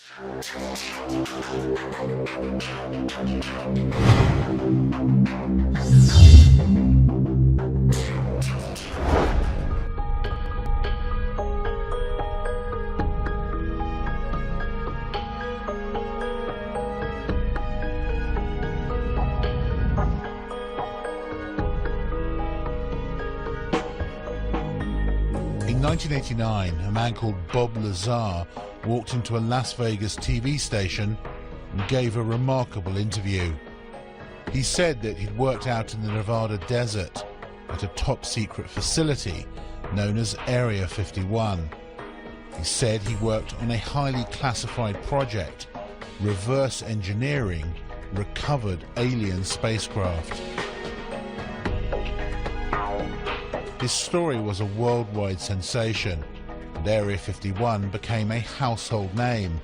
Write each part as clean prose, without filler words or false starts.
In 1989, a man called Bob Lazar walked into a Las Vegas TV station and gave a remarkable interview. He said that he'd worked out in the Nevada desert at a top-secret facility known as Area 51. He said he worked on a highly classified project, reverse engineering recovered alien spacecraft. His story was a worldwide sensation, and Area 51 became a household name,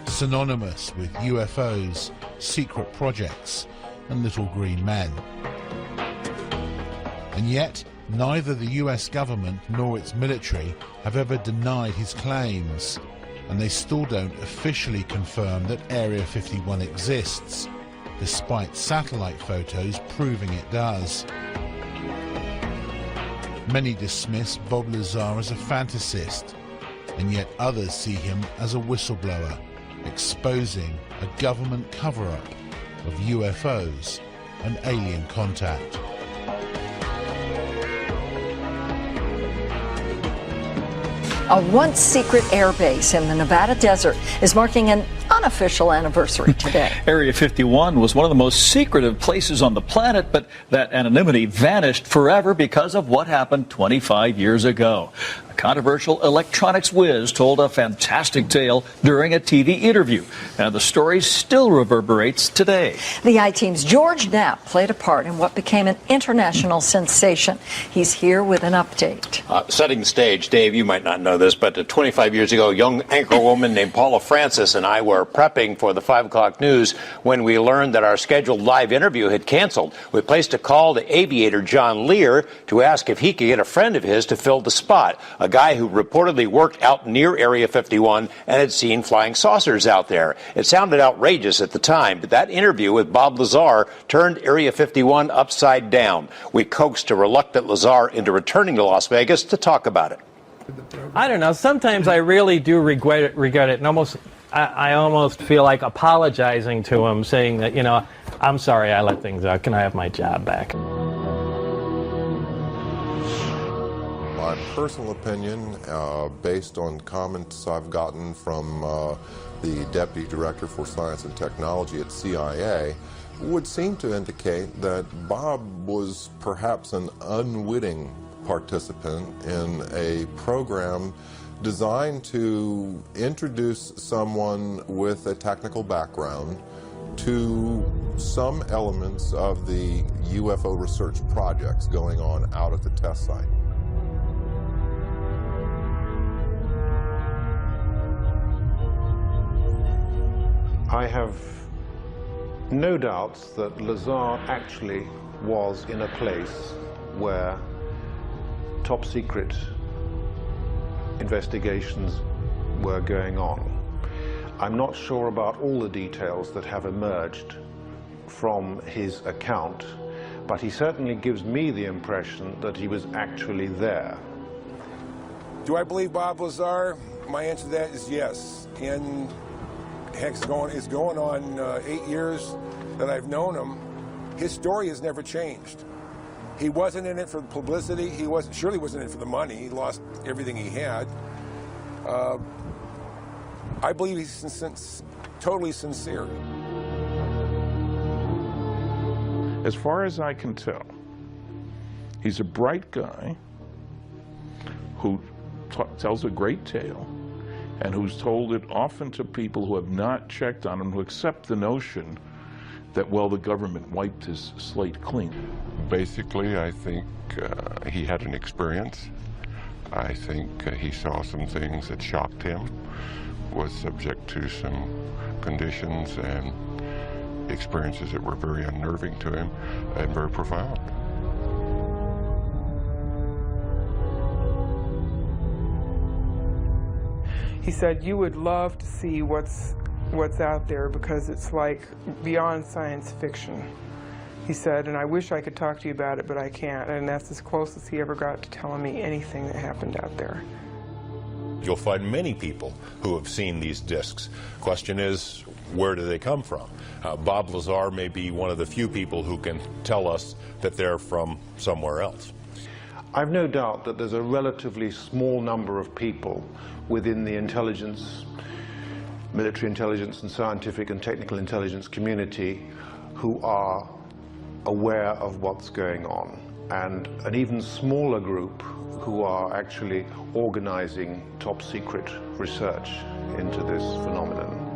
synonymous with UFOs, secret projects, and little green men. And yet, neither the US government nor its military have ever denied his claims, and they still don't officially confirm that Area 51 exists, despite satellite photos proving it does. Many dismiss Bob Lazar as a fantasist, and yet others see him as a whistleblower, exposing a government cover-up of UFOs and alien contact. A once secret airbase in the Nevada desert is marking an unofficial anniversary today. Area 51 was one of the most secretive places on the planet, but that anonymity vanished forever because of what happened 25 years ago. A controversial electronics whiz told a fantastic tale during a TV interview, and the story still reverberates today. The I-Team's George Knapp played a part in what became an international sensation. He's here with an update. Setting the stage, Dave, you might not know this, but 25 years ago, a young anchor woman named Paula Francis and I were prepping for the 5 o'clock news when we learned that our scheduled live interview had canceled. We placed a call to aviator John Lear to ask if he could get a friend of his to fill the spot, a guy who reportedly worked out near Area 51 and had seen flying saucers out there. It sounded outrageous at the time, but that interview with Bob Lazar turned Area 51 upside down. We coaxed a reluctant Lazar into returning to Las Vegas to talk about it. I don't know. Sometimes I really do regret it, and I almost feel like apologizing to him, saying that, you know, I'm sorry I let things out. Can I have my job back? My personal opinion, based on comments I've gotten from the Deputy Director for Science and Technology at CIA, would seem to indicate that Bob was perhaps an unwitting participant in a program designed to introduce someone with a technical background to some elements of the UFO research projects going on out at the test site. I have no doubts that Lazar actually was in a place where top secret investigations were going on. I'm not sure about all the details that have emerged from his account, but he certainly gives me the impression that he was actually there. Do I believe Bob Lazar? My answer to that is yes. And heck, it's going on 8 years that I've known him. His story has never changed. He wasn't in it for the publicity. He surely wasn't in it for the money. He lost everything he had. I believe he's totally sincere. As far as I can tell, he's a bright guy who tells a great tale and who's told it often to people who have not checked on him, who accept the notion that, well, the government wiped his slate clean. Basically, I think he had an experience. I think he saw some things that shocked him, was subject to some conditions and experiences that were very unnerving to him and very profound. He said, you would love to see what's out there because it's like beyond science fiction. He said, and I wish I could talk to you about it, but I can't. And that's as close as he ever got to telling me anything that happened out there. You'll find many people who have seen these discs. Question is, where do they come from? Bob Lazar may be one of the few people who can tell us that they're from somewhere else. I've no doubt that there's a relatively small number of people within the intelligence, military intelligence and scientific and technical intelligence community who are aware of what's going on, and an even smaller group who are actually organizing top secret research into this phenomenon.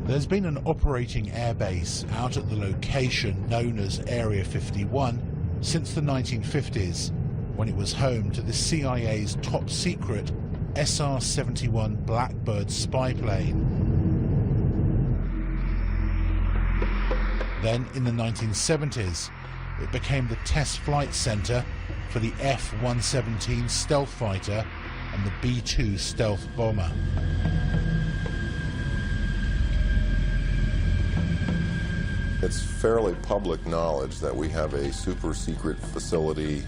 There's been an operating airbase out at the location known as Area 51 since the 1950s, when it was home to the CIA's top secret SR-71 Blackbird spy plane. Then in the 1970s, it became the test flight center for the F-117 stealth fighter and the B-2 stealth bomber. It's fairly public knowledge that we have a super secret facility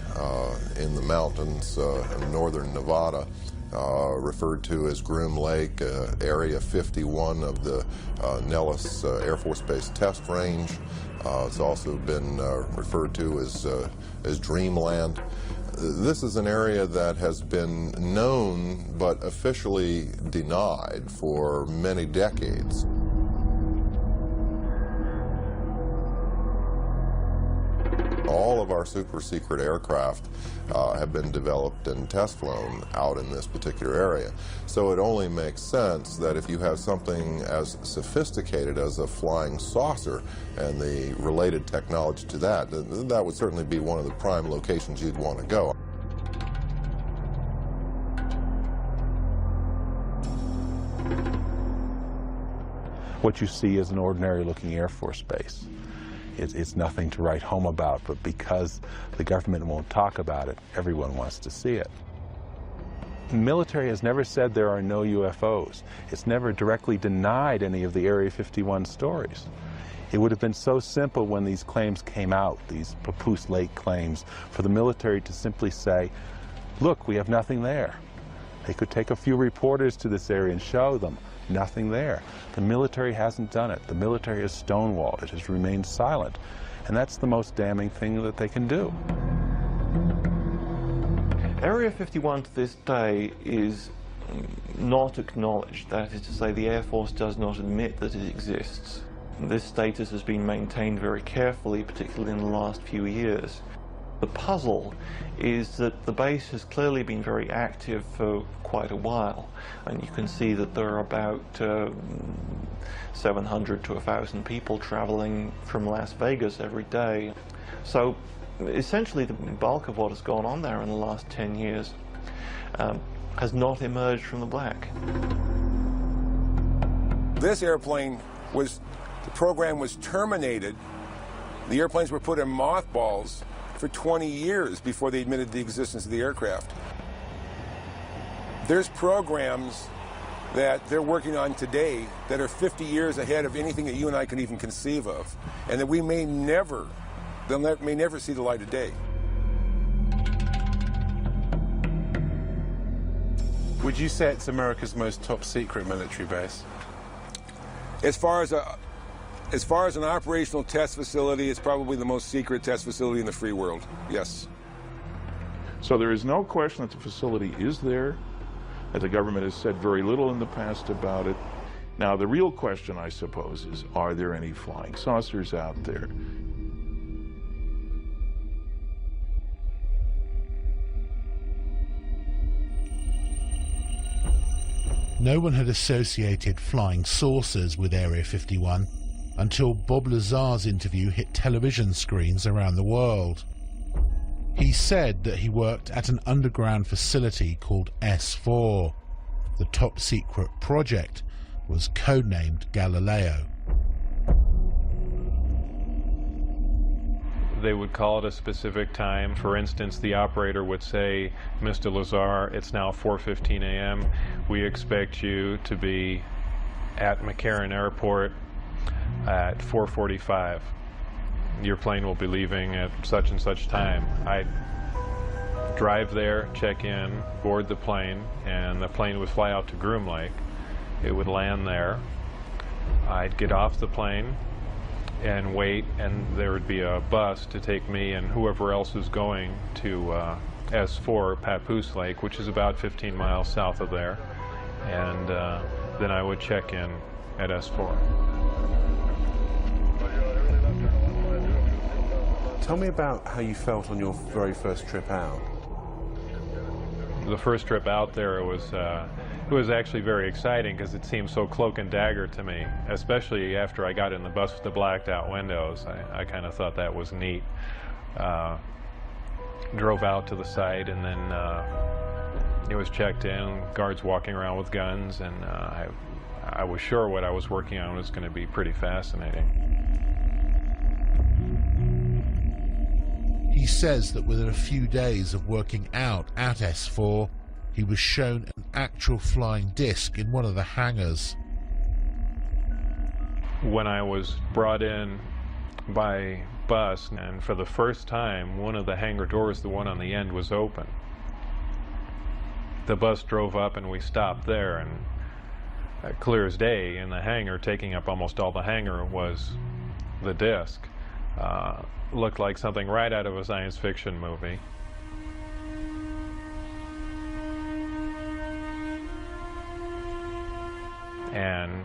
in the mountains in northern Nevada, referred to as Groom Lake, Area 51 of the Nellis Air Force Base Test Range. It's also been referred to as Dreamland. This is an area that has been known but officially denied for many decades. All of our super secret aircraft have been developed and test flown out in this particular area. So it only makes sense that if you have something as sophisticated as a flying saucer and the related technology to that, that would certainly be one of the prime locations you'd want to go. What you see is an ordinary looking Air Force base. It's nothing to write home about, but because the government won't talk about it, everyone wants to see it. The military has never said there are no UFOs. It's never directly denied any of the Area 51 stories. It would have been so simple when these claims came out, these Papoose Lake claims, for the military to simply say, look, we have nothing there. They could take a few reporters to this area and show them. Nothing there. The military hasn't done it. The military has stonewalled. It has remained silent. And that's the most damning thing that they can do. Area 51 to this day is not acknowledged. That is to say, the Air Force does not admit that it exists. This status has been maintained very carefully, particularly in the last few years. The puzzle is that the base has clearly been very active for quite a while, and you can see that there are about 700 to 1,000 people traveling from Las Vegas every day. So essentially the bulk of what has gone on there in the last 10 years has not emerged from the black. This airplane the program was terminated. The airplanes were put in mothballs for 20 years before they admitted the existence of the aircraft. There's programs that they're working on today that are 50 years ahead of anything that you and I can even conceive of, and that we may never see the light of day. Would you say it's America's most top secret military base? As far as an operational test facility, it's probably the most secret test facility in the free world, yes. So there is no question that the facility is there, that the government has said very little in the past about it. Now, the real question, I suppose, is, are there any flying saucers out there? No one had associated flying saucers with Area 51 until Bob Lazar's interview hit television screens around the world. He said that he worked at an underground facility called S4. The top-secret project was codenamed Galileo. They would call it a specific time. For instance, the operator would say, "Mr. Lazar, it's now 4:15 a.m. We expect you to be at McCarran Airport at 4:45. Your plane will be leaving at such and such time." I'd drive there, check in, board the plane, and the plane would fly out to Groom Lake. It would land there. I'd get off the plane and wait, and there would be a bus to take me and whoever else was going to S4, Papoose Lake, which is about 15 miles south of there, and then I would check in at S4. Tell me about how you felt on your very first trip out. The first trip out there it was actually very exciting because it seemed so cloak and dagger to me, especially after I got in the bus with the blacked out windows. I kind of thought that was neat. Drove out to the site, and then it was checked in, guards walking around with guns, and I was sure what I was working on was going to be pretty fascinating. He says that within a few days of working out at S4, he was shown an actual flying disc in one of the hangars. When I was brought in by bus, and for the first time, one of the hangar doors, the one on the end, was open. The bus drove up and we stopped there, and clear as day in the hangar, taking up almost all the hangar, was the disc. Looked like something right out of a science fiction movie. And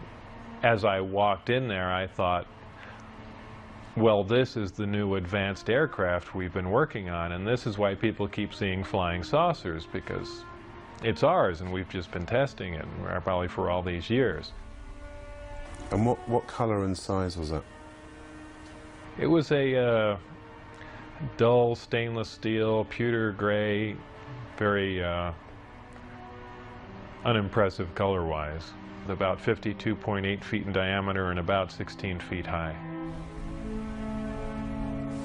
as I walked in there, I thought, well, this is the new advanced aircraft we've been working on, and this is why people keep seeing flying saucers, because it's ours, and we've just been testing it, probably for all these years. And what color and size was it? It was a dull stainless steel, pewter gray, very unimpressive color-wise. About 52.8 feet in diameter and about 16 feet high.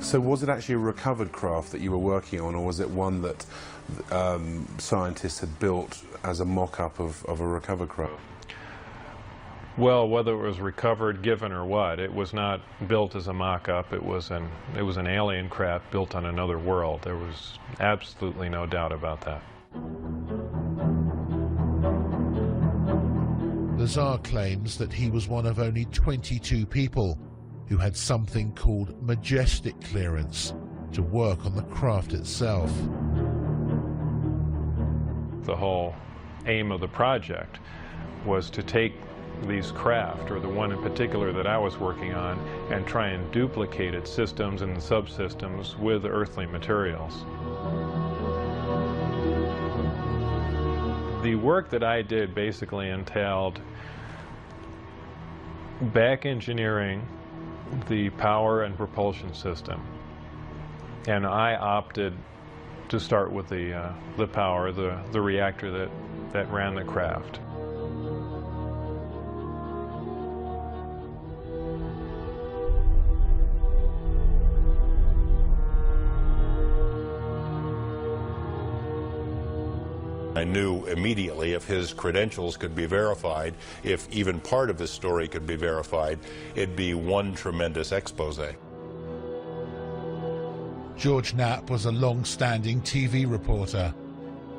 So was it actually a recovered craft that you were working on, or was it one that scientists had built as a mock-up of a recovered craft? Well, whether it was recovered, given, or what, it was not built as a mock-up. It was an alien craft built on another world. There was absolutely no doubt about that. Lazar claims that he was one of only 22 people who had something called majestic clearance to work on the craft itself. The whole aim of the project was to take these craft, or the one in particular that I was working on, and try and duplicate its systems and subsystems with earthly materials. The work that I did basically entailed back engineering the power and propulsion system, and I opted to start with the power, the reactor that ran the craft. I knew immediately if his credentials could be verified, if even part of his story could be verified, it'd be one tremendous expose. George Knapp was a long-standing TV reporter.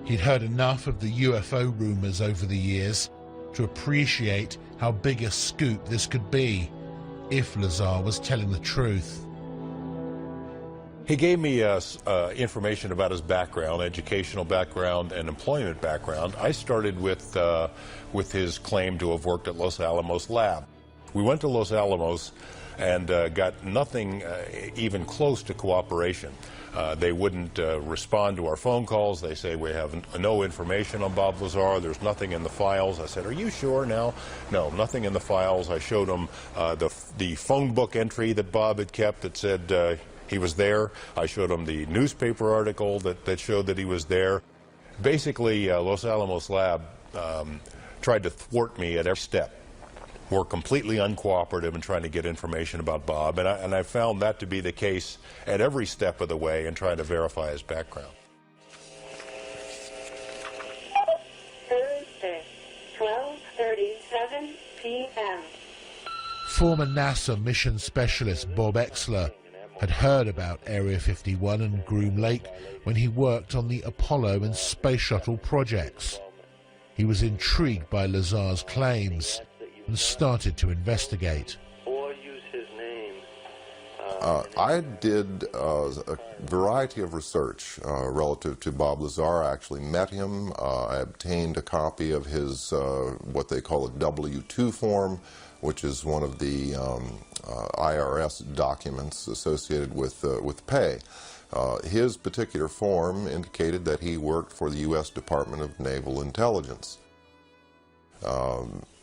He'd heard enough of the UFO rumors over the years to appreciate how big a scoop this could be if Lazar was telling the truth. He gave me information about his background, educational background and employment background. I started with his claim to have worked at Los Alamos Lab. We went to Los Alamos and got nothing even close to cooperation. They wouldn't respond to our phone calls. They say, we have no information on Bob Lazar. There's nothing in the files. I said, are you sure now? No, nothing in the files. I showed them the phone book entry that Bob had kept that said, He was there. I showed him the newspaper article that showed that he was there. Basically, Los Alamos Lab tried to thwart me at every step. Were completely uncooperative in trying to get information about Bob, and I found that to be the case at every step of the way in trying to verify his background. Thursday, 12:37 p.m. Former NASA mission specialist Bob Exler had heard about Area 51 and Groom Lake when he worked on the Apollo and Space Shuttle projects. He was intrigued by Lazar's claims and started to investigate. I did a variety of research relative to Bob Lazar. I actually met him. I obtained a copy of his what they call a W-2 form, which is one of the IRS documents associated with pay. His particular form indicated that he worked for the U.S. Department of Naval Intelligence.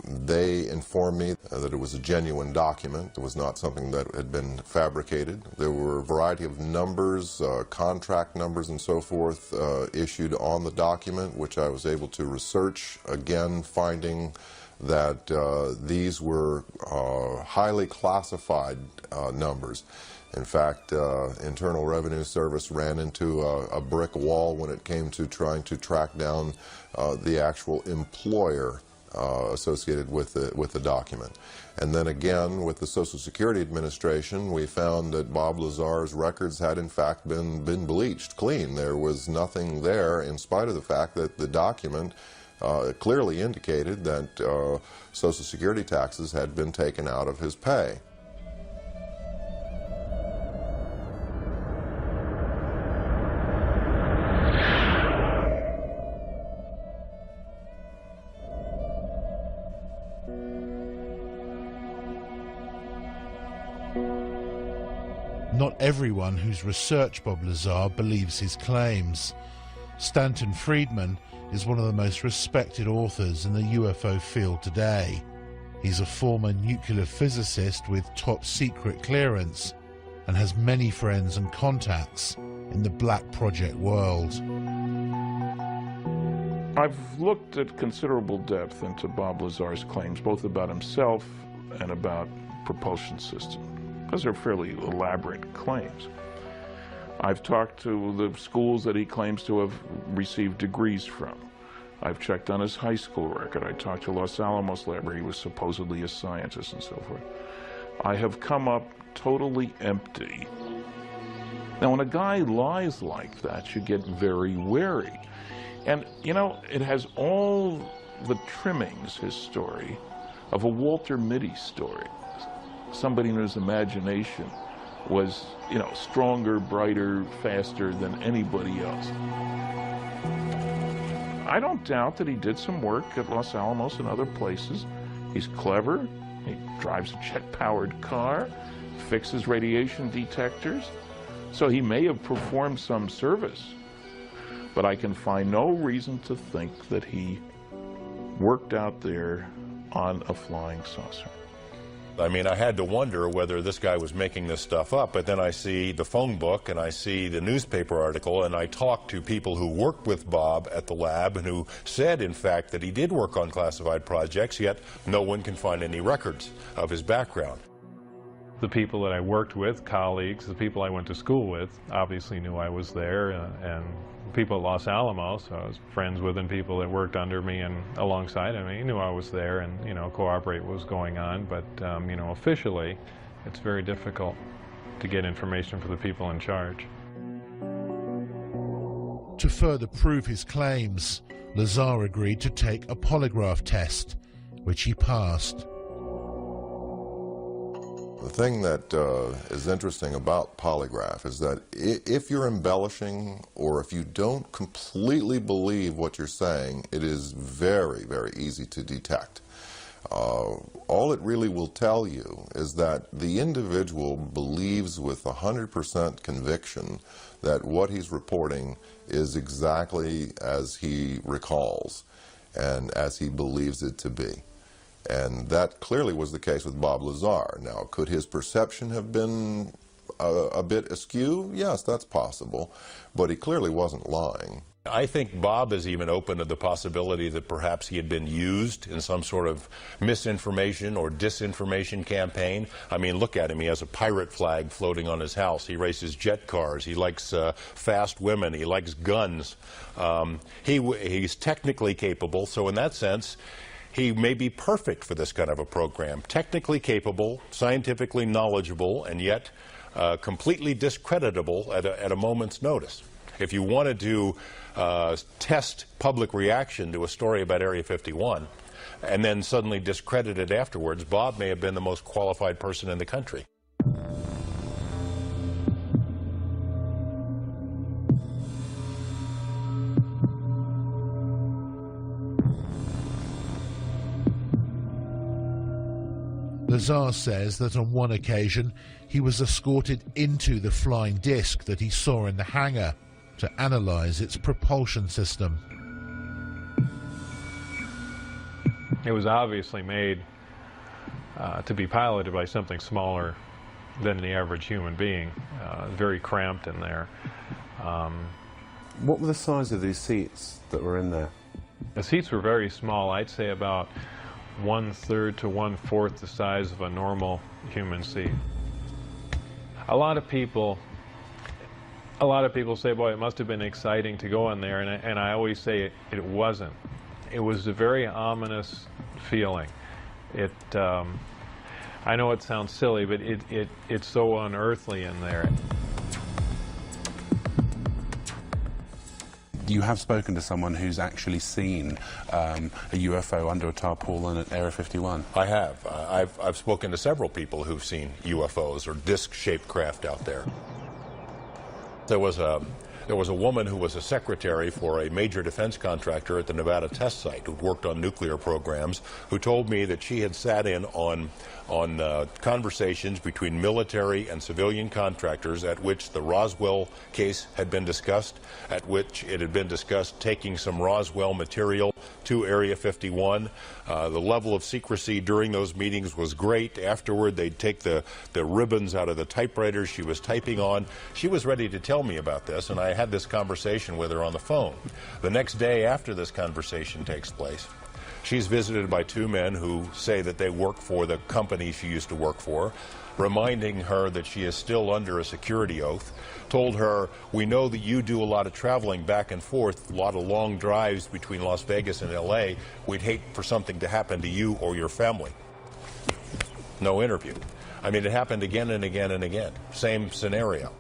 They informed me that it was a genuine document. It was not something that had been fabricated. There were a variety of numbers, contract numbers and so forth issued on the document, which I was able to research, again finding that these were highly classified numbers. In fact, Internal Revenue Service ran into a brick wall when it came to trying to track down the actual employer associated with the document. And then again, with the Social Security Administration, we found that Bob Lazar's records had in fact been bleached clean. There was nothing there, in spite of the fact that the document clearly indicated that Social Security taxes had been taken out of his pay. Not everyone who's researched Bob Lazar believes his claims. Stanton Friedman is one of the most respected authors in the UFO field today. He's a former nuclear physicist with top secret clearance and has many friends and contacts in the Black Project world. I've looked at considerable depth into Bob Lazar's claims, both about himself and about propulsion system. Those are fairly elaborate claims. I've talked to the schools that he claims to have received degrees from. I've checked on his high school record. I talked to Los Alamos Lab where he was supposedly a scientist and so forth. I have come up totally empty. Now, when a guy lies like that, you get very wary. And, you know, it has all the trimmings, his story, of a Walter Mitty story. Somebody in his imagination was, you know, stronger, brighter, faster than anybody else. I don't doubt that he did some work at Los Alamos and other places. He's clever. He drives a jet-powered car, fixes radiation detectors. So he may have performed some service. But I can find no reason to think that he worked out there on a flying saucer. I mean, I had to wonder whether this guy was making this stuff up, but then I see the phone book and I see the newspaper article, and I talked to people who worked with Bob at the lab and who said, in fact, that he did work on classified projects, yet no one can find any records of his background. The people that I worked with, colleagues, the people I went to school with, obviously knew I was there, and people at Los Alamos, I was friends with, and people that worked under me and alongside of me knew I was there and, you know, cooperate what was going on. But, you know, officially, it's very difficult to get information from the people in charge. To further prove his claims, Lazar agreed to take a polygraph test, which he passed. The thing that is interesting about polygraph is that if you're embellishing or if you don't completely believe what you're saying, it is very, very easy to detect. All it really will tell you is that the individual believes with 100% conviction that what he's reporting is exactly as he recalls and as he believes it to be. And that clearly was the case with Bob Lazar. Now, could his perception have been a bit askew? Yes, that's possible, but he clearly wasn't lying. I think Bob is even open to the possibility that perhaps he had been used in some sort of misinformation or disinformation campaign. I mean, look at him. He has a pirate flag floating on his house. He races jet cars. He likes fast women. He likes guns. He's technically capable, so in that sense, he may be perfect for this kind of a program. Technically capable, scientifically knowledgeable, and yet completely discreditable at a moment's notice. If you wanted to test public reaction to a story about Area 51 and then suddenly discredit it afterwards, Bob may have been the most qualified person in the country. Lazar says that on one occasion he was escorted into the flying disc that he saw in the hangar to analyze its propulsion system. It was obviously made to be piloted by something smaller than the average human being, very cramped in there. What were the size of these seats that were in there? The seats were very small. I'd say about 1/3 to 1/4 the size of a normal human seat. A lot of people say, boy, it must have been exciting to go in there, and I always say it wasn't. It was a very ominous feeling. I know it sounds silly, but it's so unearthly in there. You have spoken to someone who's actually seen a UFO under a tarpaulin at Area 51? I have. I've spoken to several people who've seen UFOs or disc-shaped craft out there. There was a woman who was a secretary for a major defense contractor at the Nevada test site who worked on nuclear programs, who told me that she had sat in on conversations between military and civilian contractors at which the Roswell case had been discussed, at which it had been discussed taking some Roswell material to Area 51. The level of secrecy during those meetings was great. Afterward, they'd take the ribbons out of the typewriters she was typing on. She was ready to tell me about this, and I had this conversation with her on the phone. The next day after this conversation takes place, she's visited by two men who say that they work for the company she used to work for, reminding her that she is still under a security oath, told her, we know that you do a lot of traveling back and forth, a lot of long drives between Las Vegas and LA. We'd hate for something to happen to you or your family. No interview. I mean, it happened again and again and again. Same scenario.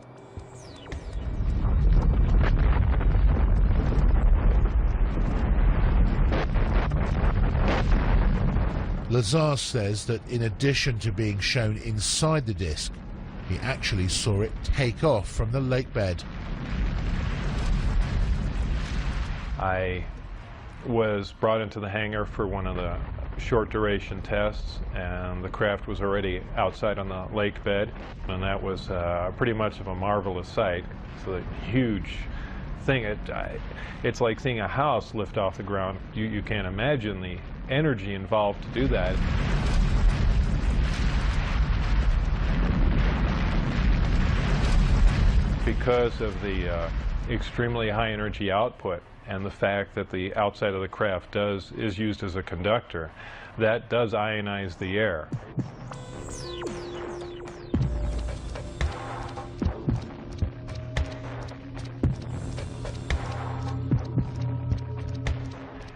Lazar says that in addition to being shown inside the disc, he actually saw it take off from the lake bed. I was brought into the hangar for one of the short duration tests, and the craft was already outside on the lake bed, and that was pretty much of a marvelous sight. It's a huge thing. It's like seeing a house lift off the ground. You can't imagine the energy involved to do that. Because of the extremely high energy output and the fact that the outside of the craft is used as a conductor, that does ionize the air.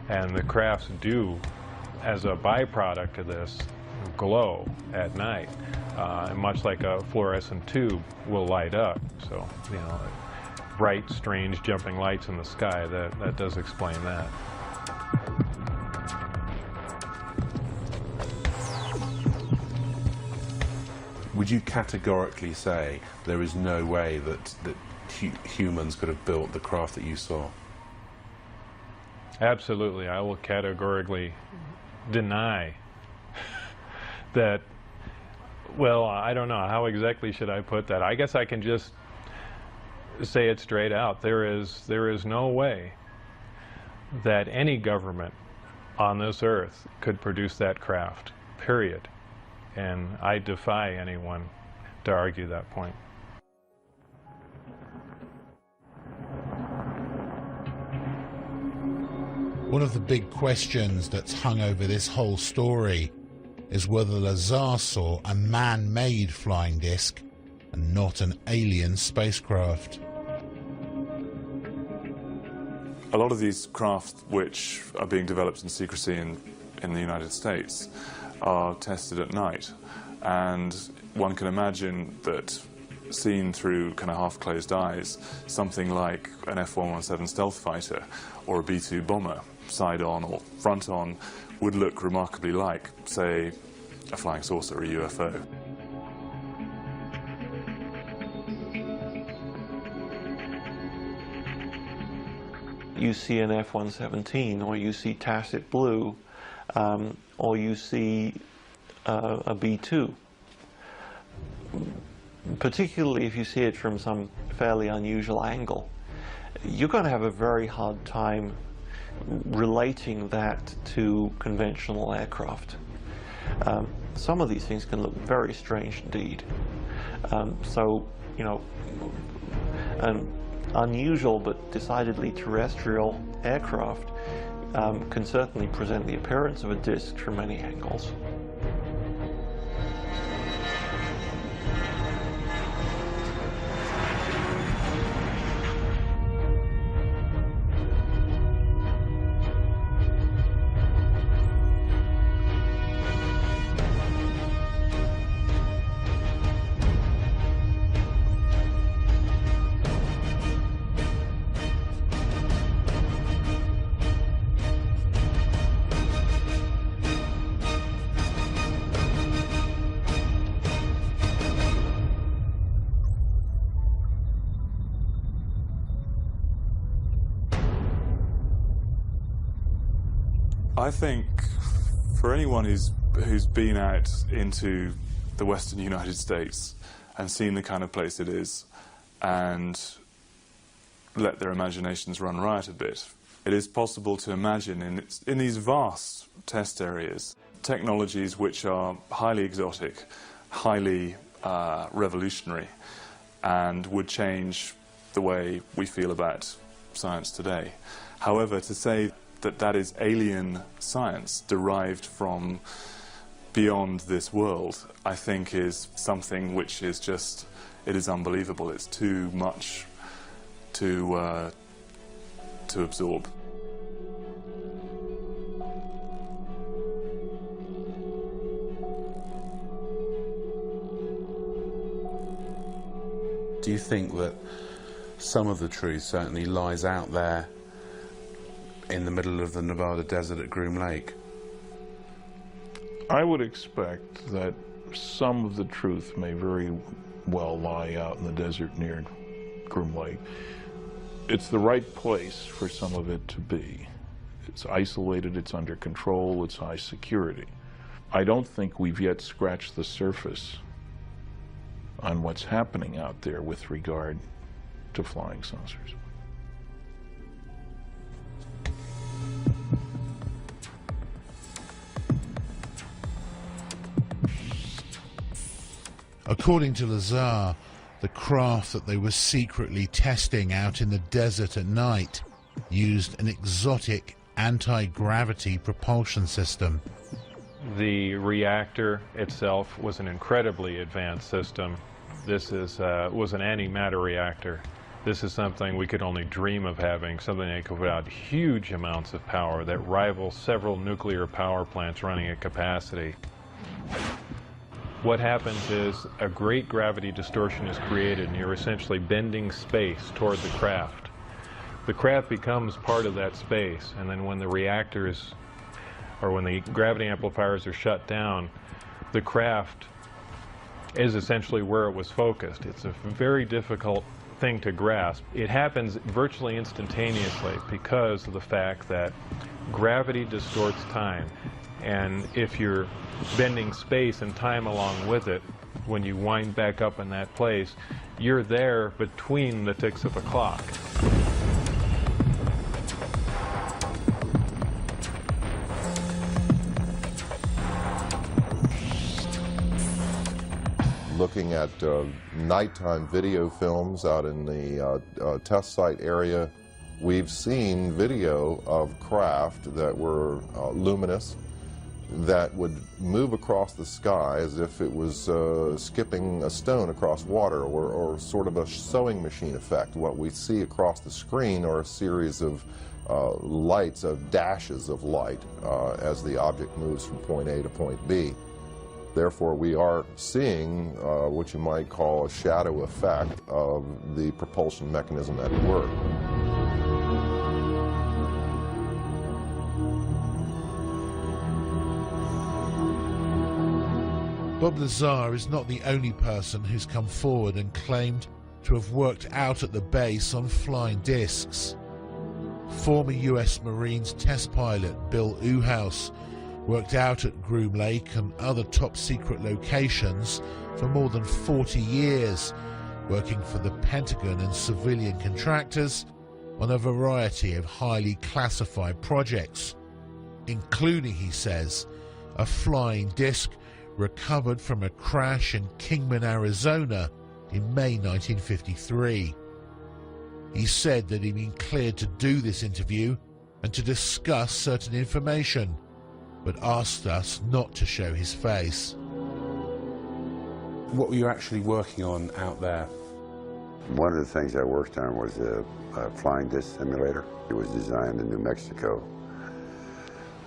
And the crafts do, as a byproduct of this, glow at night, much like a fluorescent tube will light up. So, you know, bright, strange, jumping lights in the sky, that does explain that. Would you categorically say there is no way that humans could have built the craft that you saw? Absolutely. I will categorically deny that. Well, I don't know. How exactly should I put that? I guess I can just say it straight out. There is no way that any government on this earth could produce that craft, period. And I defy anyone to argue that point. One of the big questions that's hung over this whole story is whether Lazar saw a man-made flying disc and not an alien spacecraft. A lot of these craft which are being developed in secrecy in the United States are tested at night, and one can imagine that seen through kind of half-closed eyes, something like an F-117 stealth fighter or a B-2 bomber, side-on or front-on, would look remarkably like, say, a flying saucer or a UFO. You see an F-117, or you see tacit blue, or you see a B-2. Particularly if you see it from some fairly unusual angle, you're going to have a very hard time relating that to conventional aircraft. Some of these things can look very strange indeed. So, you know, an unusual but decidedly terrestrial aircraft can certainly present the appearance of a disk from many angles. I think for anyone who's been out into the western United States and seen the kind of place it is and let their imaginations run riot a bit, it is possible to imagine in these vast test areas technologies which are highly exotic, highly revolutionary, and would change the way we feel about science today. However, to say that that is alien science derived from beyond this world, I think is something which is just, it is unbelievable. It's too much to absorb. Do you think that some of the truth certainly lies out there in the middle of the Nevada desert at Groom Lake? I would expect that some of the truth may very well lie out in the desert near Groom Lake. It's the right place for some of it to be. It's isolated, it's under control, it's high security. I don't think we've yet scratched the surface on what's happening out there with regard to flying saucers. According to Lazar, the craft that they were secretly testing out in the desert at night used an exotic anti-gravity propulsion system. The reactor itself was an incredibly advanced system. This was an antimatter reactor. This is something we could only dream of having, something that could put out huge amounts of power that rivals several nuclear power plants running at capacity. What happens is a great gravity distortion is created, and you're essentially bending space toward the craft. The craft becomes part of that space, and then when the reactors, or when the gravity amplifiers are shut down, the craft is essentially where it was focused. It's a very difficult thing to grasp. It happens virtually instantaneously because of the fact that gravity distorts time. And if you're bending space and time along with it, when you wind back up in that place, you're there between the ticks of a clock. Looking at nighttime video films out in the test site area, We've seen video of craft that were luminous, that would move across the sky as if it was skipping a stone across water, or sort of a sewing machine effect. What we see across the screen are a series of lights, of dashes of light, as the object moves from point A to point B. Therefore, we are seeing what you might call a shadow effect of the propulsion mechanism at work. Bob Lazar is not the only person who's come forward and claimed to have worked out at the base on flying discs. Former US Marines test pilot Bill Uhouse worked out at Groom Lake and other top-secret locations for more than 40 years, working for the Pentagon and civilian contractors on a variety of highly classified projects, including, he says, a flying disc recovered from a crash in Kingman, Arizona in May 1953. He said that he'd been cleared to do this interview and to discuss certain information, but asked us not to show his face. What were you actually working on out there? One of the things I worked on was a flying disc simulator. It was designed in New Mexico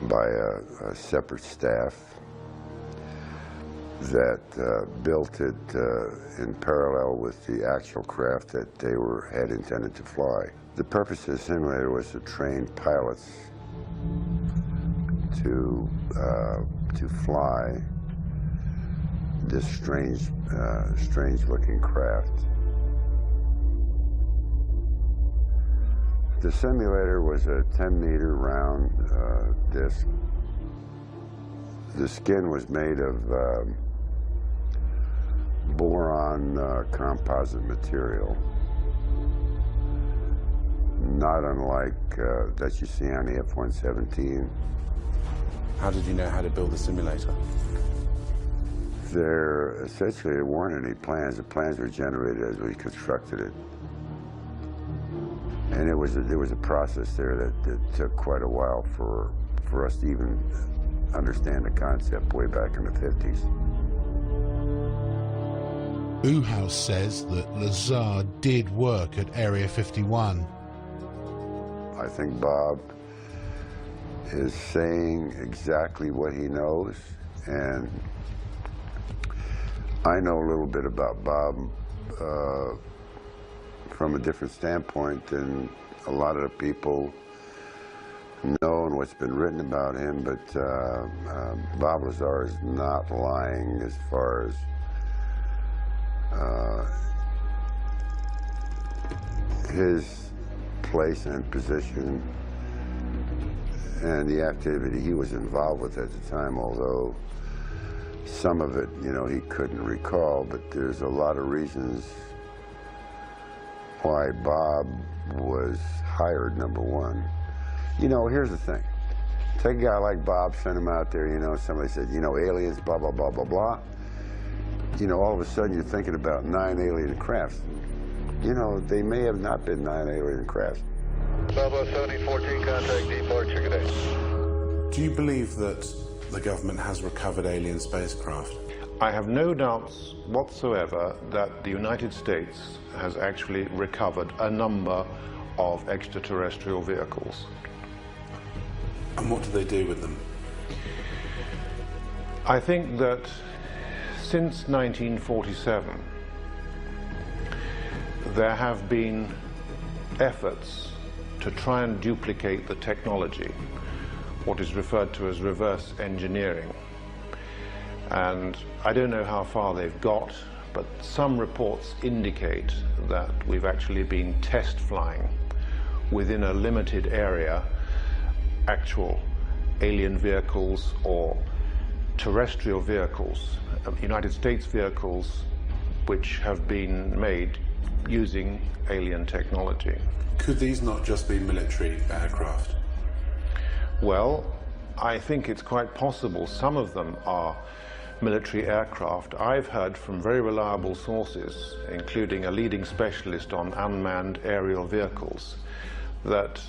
by a separate staff that built it in parallel with the actual craft that they had intended to fly. The purpose of the simulator was to train pilots to fly this strange-looking craft. The simulator was a 10-meter round disc. The skin was made of boron composite material, not unlike that you see on the F-117. How did you know how to build the simulator? Essentially, there weren't any plans. The plans were generated as we constructed it. And there was a process there that took quite a while for us to even understand the concept way back in the 50s. Uhouse says that Lazar did work at Area 51. I think Bob is saying exactly what he knows, and I know a little bit about Bob from a different standpoint than a lot of the people know and what's been written about him, but Bob Lazar is not lying as far as his place and position and the activity he was involved with at the time, although some of it, you know, he couldn't recall, but there's a lot of reasons why Bob was hired, number one. You know, here's the thing. Take a guy like Bob, send him out there, you know, somebody said, you know, aliens, blah, blah, blah, blah, blah. You know, all of a sudden you're thinking about 9 alien crafts. You know, they may have not been 9 alien crafts. Bravo 7014, contact departure, good day. Do you believe that the government has recovered alien spacecraft? I have no doubts whatsoever that the United States has actually recovered a number of extraterrestrial vehicles. And what do they do with them? I think that since 1947, there have been efforts to try and duplicate the technology, what is referred to as reverse engineering. And I don't know how far they've got, but some reports indicate that we've actually been test flying within a limited area actual alien vehicles or terrestrial vehicles, United States vehicles, which have been made using alien technology. Could these not just be military aircraft? Well, I think it's quite possible some of them are military aircraft. I've heard from very reliable sources, including a leading specialist on unmanned aerial vehicles, that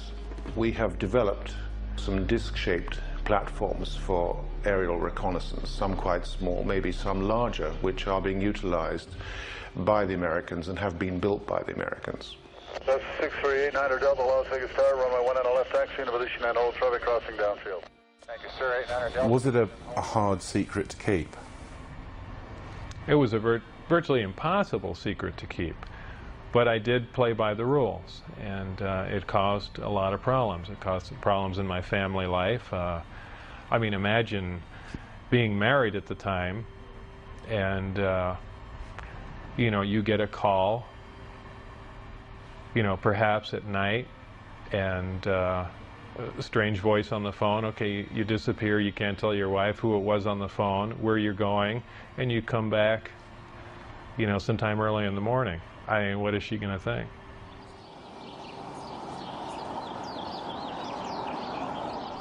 we have developed some disc-shaped platforms for aerial reconnaissance, some quite small, maybe some larger, which are being utilized by the Americans and have been built by the Americans. That's 6389 Delta, Las Vegas Tower, runway 1 and a left taxi into position and hold traffic crossing downfield. Thank you, sir. 89 Delta. Was it a hard secret to keep? It was a virtually impossible secret to keep. But I did play by the rules, and it caused a lot of problems. It caused problems in my family life. I mean, imagine being married at the time, and you know, you get a call, you know, perhaps at night, and a strange voice on the phone. Okay, you disappear, you can't tell your wife who it was on the phone, where you're going, and you come back, you know, sometime early in the morning. I mean, what is she going to think?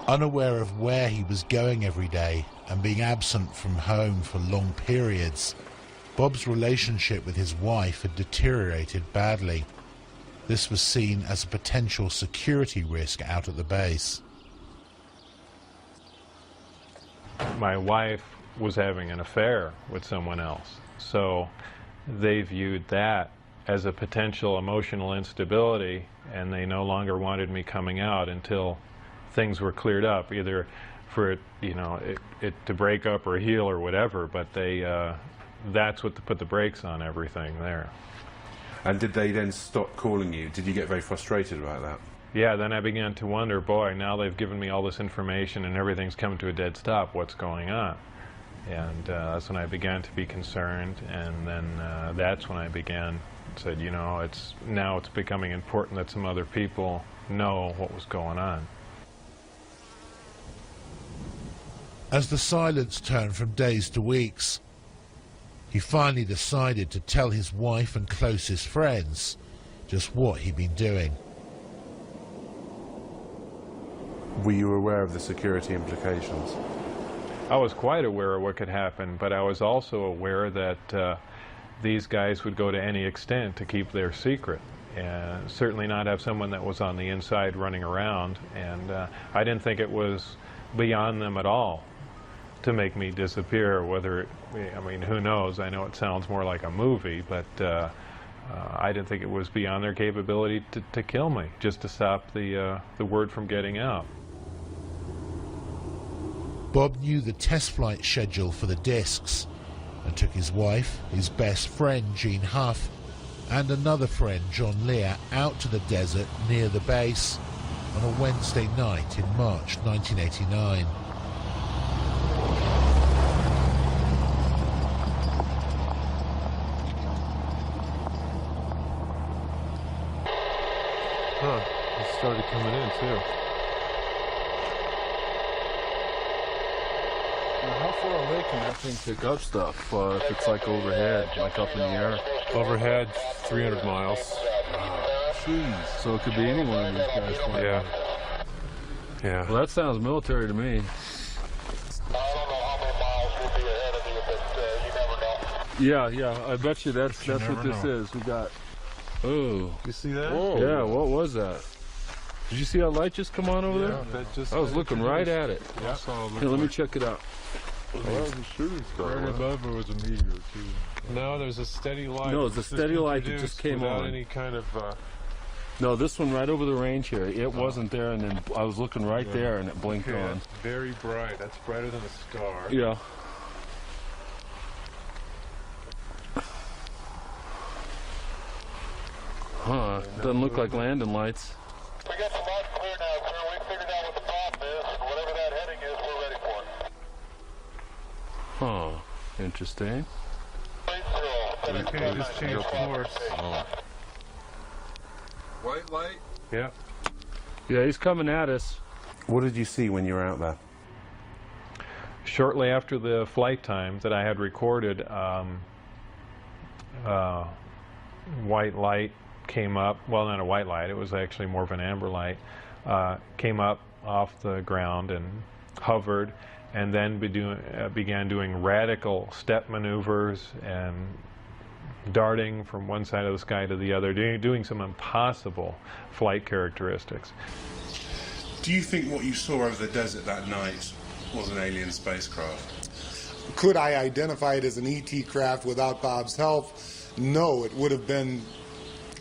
Unaware of where he was going every day and being absent from home for long periods, Bob's relationship with his wife had deteriorated badly. This was seen as a potential security risk out at the base. My wife was having an affair with someone else, so they viewed that as a potential emotional instability, and they no longer wanted me coming out until things were cleared up, either for it, you know, it to break up or heal or whatever. But they, that's what put the brakes on everything there. And did they then stop calling you? Did you get very frustrated about that? Yeah, then I began to wonder, boy, now they've given me all this information and everything's come to a dead stop. What's going on? And that's when I began to be concerned, and then that's when I said, you know, now it's becoming important that some other people know what was going on. As the silence turned from days to weeks, he finally decided to tell his wife and closest friends just what he'd been doing. Were you aware of the security implications? I was quite aware of what could happen, but I was also aware that these guys would go to any extent to keep their secret, and certainly not have someone that was on the inside running around. And I didn't think it was beyond them at all to make me disappear. Whether I mean, who knows? I know it sounds more like a movie, but I didn't think it was beyond their capability to kill me, just to stop the word from getting out. Bob knew the test flight schedule for the discs and took his wife, his best friend Gene Huff, and another friend John Lear out to the desert near the base on a Wednesday night in March 1989. Huh, it started coming in too. How far away can that thing pick up stuff if it's like overhead, like up in the air? Overhead, 300 miles. Jeez. So it could be any one of these guys. Yeah. Yeah. Well, that sounds military to me. Yeah, I bet you that's what this is. We got. Oh. You see that? Whoa. Yeah, what was that? Did you see that light just come on over there? I was looking right at it. Yeah. Here, let me check it out. Well, that was a shooting star. Right above it was a meteor too. No, there's a steady light. No, it's a steady light that just came on. Any kind of. No, this one right over the range here. It wasn't there, and then I was looking right there, and it blinked on. Very bright. That's brighter than a star. Yeah. Huh? Doesn't look like landing lights. We got the lights clear now, sir. We figured out what the problem is, and whatever that heading is, we're ready for it. Huh. Interesting. Okay, just change course. Oh. White light? Yeah. Yeah, he's coming at us. What did you see when you were out there? Shortly after the flight time that I had recorded, white light came up. Well, not a white light, it was actually more of an amber light. Came up off the ground and hovered, and then began doing radical step maneuvers and darting from one side of the sky to the other, doing some impossible flight characteristics. Do you think what you saw over the desert that night was an alien spacecraft? Could I identify it as an ET craft without Bob's help? No, it would have been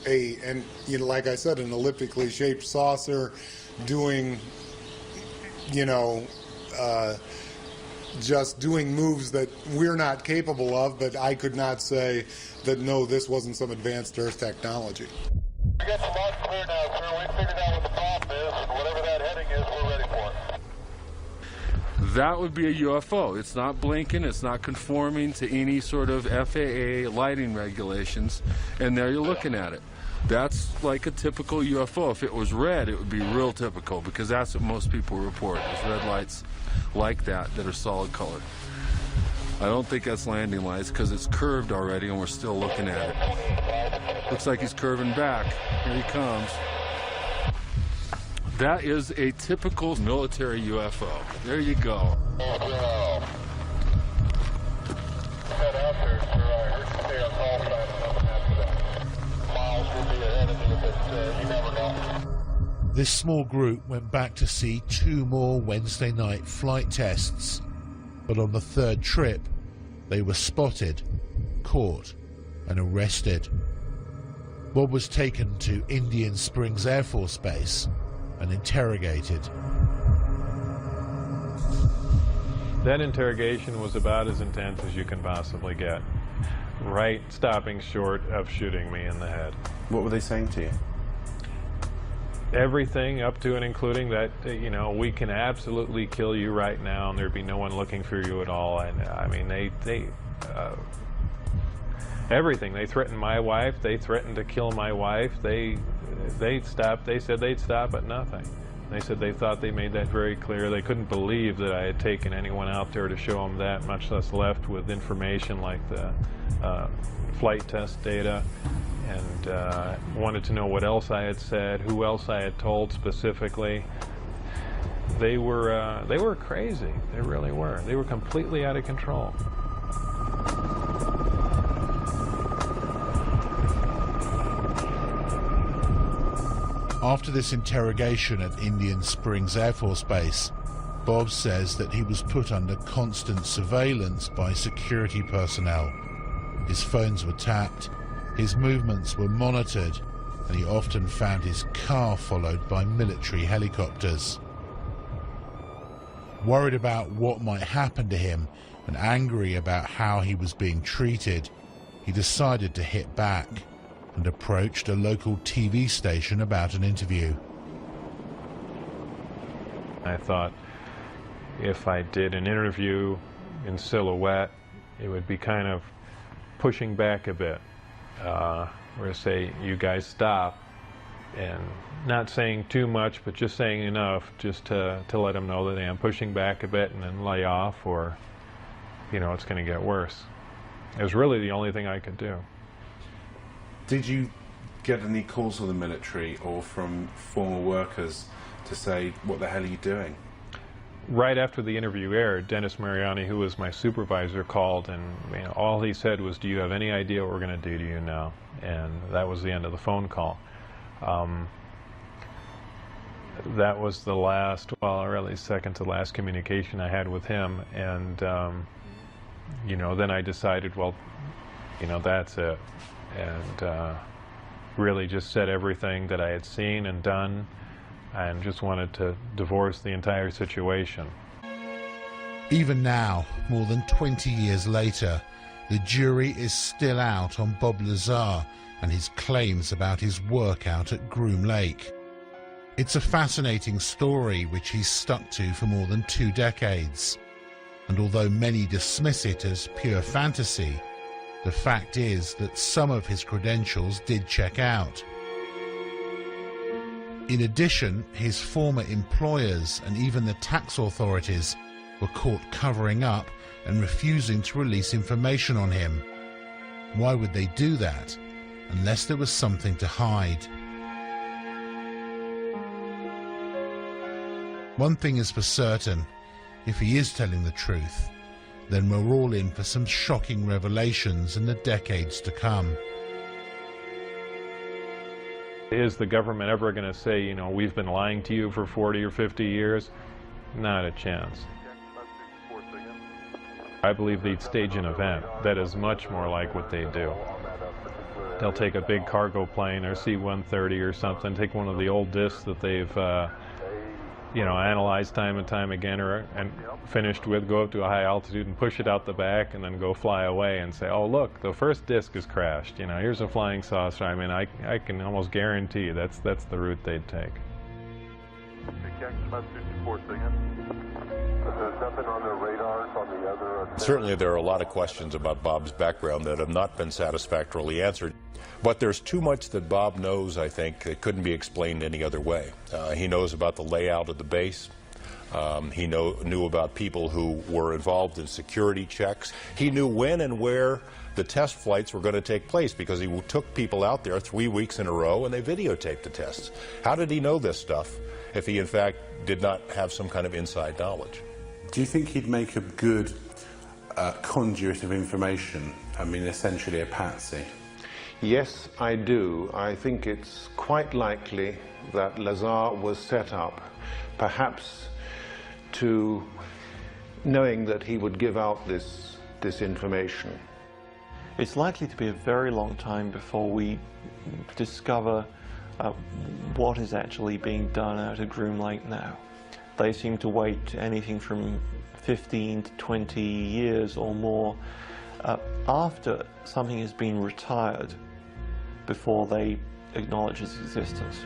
like I said, an elliptically shaped saucer doing, just doing moves that we're not capable of, but I could not say that, no, this wasn't some advanced Earth technology. We got the launch clear now, sir. We figured out what the problem is, and whatever that heading is, we're ready for it. That would be a UFO. It's not blinking, it's not conforming to any sort of FAA lighting regulations, and there you're looking at it. That's like a typical UFO. If it was red, it would be real typical, because that's what most people report, is red lights like that are solid colored. I don't think that's landing lights, because it's curved already and we're still looking at it. Looks like he's curving back. Here he comes. That is a typical military UFO. There you go. This small group went back to see 2 more Wednesday night flight tests, but on the 3rd trip they were spotted, caught and arrested. Bob was taken to Indian Springs Air Force Base and interrogated. That interrogation was about as intense as you can possibly get, right stopping short of shooting me in the head. What were they saying to you? Everything up to and including that, we can absolutely kill you right now and there'd be no one looking for you at all. And I mean, everything. They threatened my wife. They threatened to kill my wife. They said they'd stop at nothing. They said they thought they made that very clear. They couldn't believe that I had taken anyone out there to show them that, much less left with information like the flight test data, and wanted to know what else I had said, who else I had told specifically. They were crazy. They really were. They were completely out of control. After this interrogation at Indian Springs Air Force Base, Bob says that he was put under constant surveillance by security personnel. His phones were tapped, his movements were monitored, and he often found his car followed by military helicopters. Worried about what might happen to him and angry about how he was being treated, he decided to hit back and approached a local TV station about an interview. I thought if I did an interview in silhouette, it would be kind of pushing back a bit, where say, you guys stop, and not saying too much, but just saying enough just to let them know that I am pushing back a bit and then lay off, or, it's going to get worse. It was really the only thing I could do. Did you get any calls from the military or from former workers to say, what the hell are you doing? Right after the interview aired, Dennis Mariani, who was my supervisor, called, and all he said was, do you have any idea what we're going to do to you now? And that was the end of the phone call. That was the last, really second to last communication I had with him. And, then I decided, that's it. And really just said everything that I had seen and done, and just wanted to divorce the entire situation. Even now, more than 20 years later, the jury is still out on Bob Lazar and his claims about his work out at Groom Lake. It's a fascinating story which he's stuck to for more than 2 decades. And although many dismiss it as pure fantasy, the fact is that some of his credentials did check out. In addition, his former employers and even the tax authorities were caught covering up and refusing to release information on him. Why would they do that, unless there was something to hide? One thing is for certain, if he is telling the truth, then we're all in for some shocking revelations in the decades to come. Is the government ever going to say, you know, we've been lying to you for 40 or 50 years? Not a chance. I believe they'd stage an event that is much more like what they do. They'll take a big cargo plane or C-130 or something, take one of the old discs that they've, you know, analyzed time and time again and finished with, go up to a high altitude and push it out the back and then go fly away and say, oh, look, the first disc is crashed. You know, here's a flying saucer. I mean, I can almost guarantee that's the route they'd take. There's nothing on their radars on the other. Certainly there are a lot of questions about Bob's background that have not been satisfactorily answered. But there's too much that Bob knows, I think, that couldn't be explained any other way. He knows about the layout of the base. He knew about people who were involved in security checks. He knew when and where the test flights were going to take place because he took people out there 3 weeks in a row and they videotaped the tests. How did he know this stuff if he, in fact, did not have some kind of inside knowledge? Do you think he'd make a good conduit of information? I mean, essentially a patsy. Yes, I do. I think it's quite likely that Lazar was set up, perhaps to knowing that he would give out this information. It's likely to be a very long time before we discover what is actually being done out at Groom Lake now. They seem to wait anything from 15 to 20 years or more after something has been retired before they acknowledge its existence.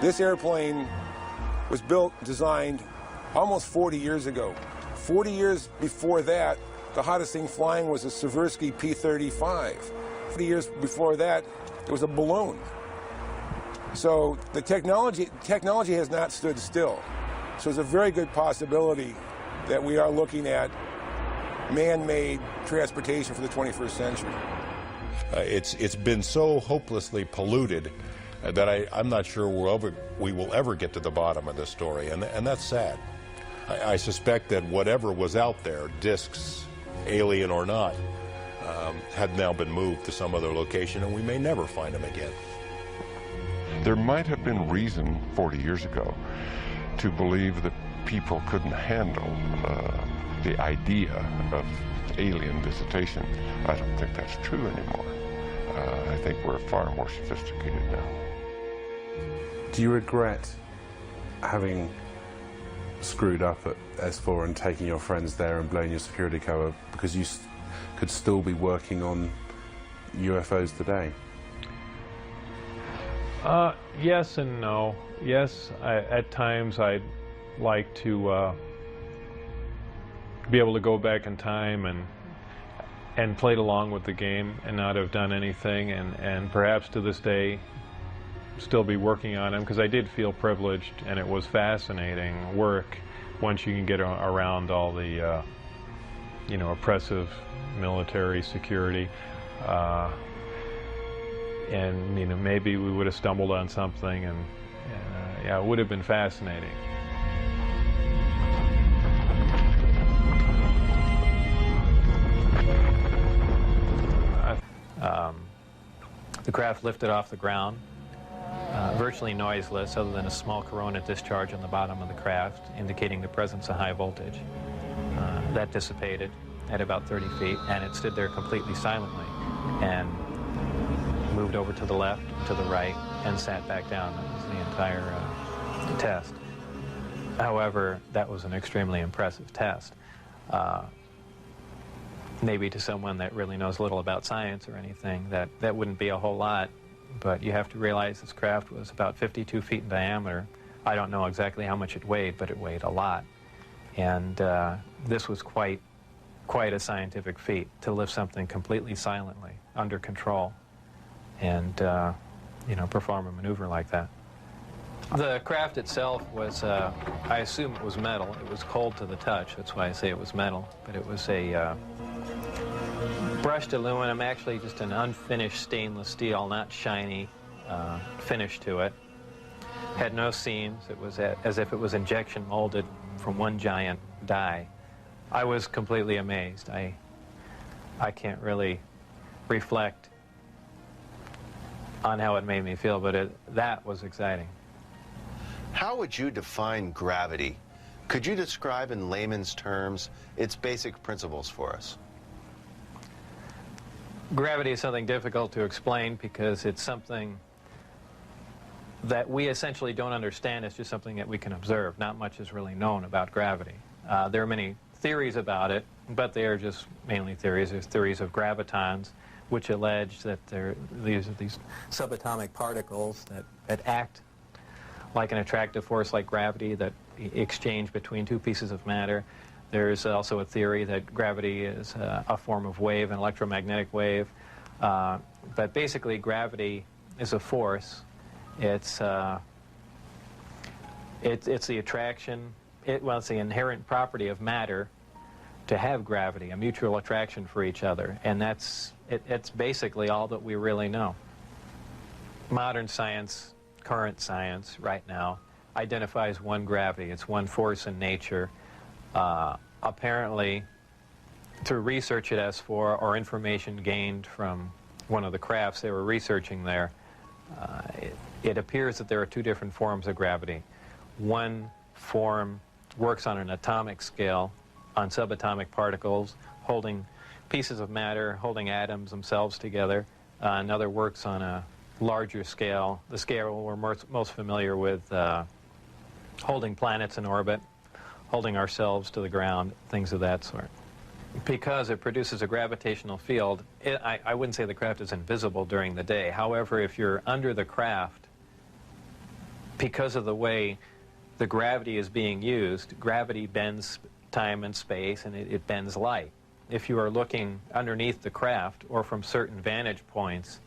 This airplane was built, designed almost 40 years ago. 40 years before that, the hottest thing flying was a Seversky P-35. 40 years before that, it was a balloon. So the technology has not stood still. So there's a very good possibility that we are looking at man-made transportation for the 21st century. It's been so hopelessly polluted that I'm not sure we will ever get to the bottom of this story, and that's sad. I suspect that whatever was out there, discs, alien or not, had now been moved to some other location, and we may never find them again. There might have been reason 40 years ago to believe that people couldn't handle the idea of alien visitation. I don't think that's true anymore. I think we're far more sophisticated now. Do you regret having screwed up at S4 and taking your friends there and blowing your security cover because you could still be working on UFOs today? Yes and no. Yes, at times I'd like to be able to go back in time and played along with the game and not have done anything, and perhaps to this day still be working on them, because I did feel privileged and it was fascinating work once you can get around all the you know, oppressive military security. And you know, maybe we would have stumbled on something, and yeah, it would have been fascinating. The craft lifted off the ground, virtually noiseless, other than a small corona discharge on the bottom of the craft, indicating the presence of high voltage. That dissipated at about 30 feet, and it stood there completely silently, and moved over to the left, to the right, and sat back down. That was the entire test. However, that was an extremely impressive test. Maybe to someone that really knows little about science or anything, that wouldn't be a whole lot, but you have to realize this craft was about 52 feet in diameter. I don't know exactly how much it weighed, but it weighed a lot. And this was quite a scientific feat, to lift something completely silently, under control, and you know, perform a maneuver like that. The craft itself was, I assume it was metal. It was cold to the touch, that's why I say it was metal. But it was a brushed aluminum, actually just an unfinished stainless steel, not shiny, finish to it. had no seams. It was as if it was injection molded from one giant die. I was completely amazed. I can't really reflect on how it made me feel, but that was exciting. How would you define gravity? Could you describe in layman's terms its basic principles for us? Gravity is something difficult to explain because it's something that we essentially don't understand. It's just something that we can observe. Not much is really known about gravity. There are many theories about it, but they are just mainly theories. There's theories of gravitons, which allege that these subatomic particles that act like an attractive force like gravity that exchange between two pieces of matter. There's also a theory that gravity is a form of wave, an electromagnetic wave. But basically, gravity is a force. It's the attraction. It's the inherent property of matter to have gravity, a mutual attraction for each other, and it's basically all that we really know. Modern science, current science, right now, identifies one gravity. It's one force in nature. Apparently, through research at S4 or information gained from one of the crafts they were researching there, it appears that there are two different forms of gravity. One form works on an atomic scale, on subatomic particles, holding pieces of matter, holding atoms themselves together. Another works on a larger scale, the scale we're most familiar with, holding planets in orbit, holding ourselves to the ground, things of that sort. Because it produces a gravitational field, I wouldn't say the craft is invisible during the day. However, if you're under the craft, because of the way the gravity is being used, gravity bends time and space, and it bends light. If you are looking underneath the craft or from certain vantage points,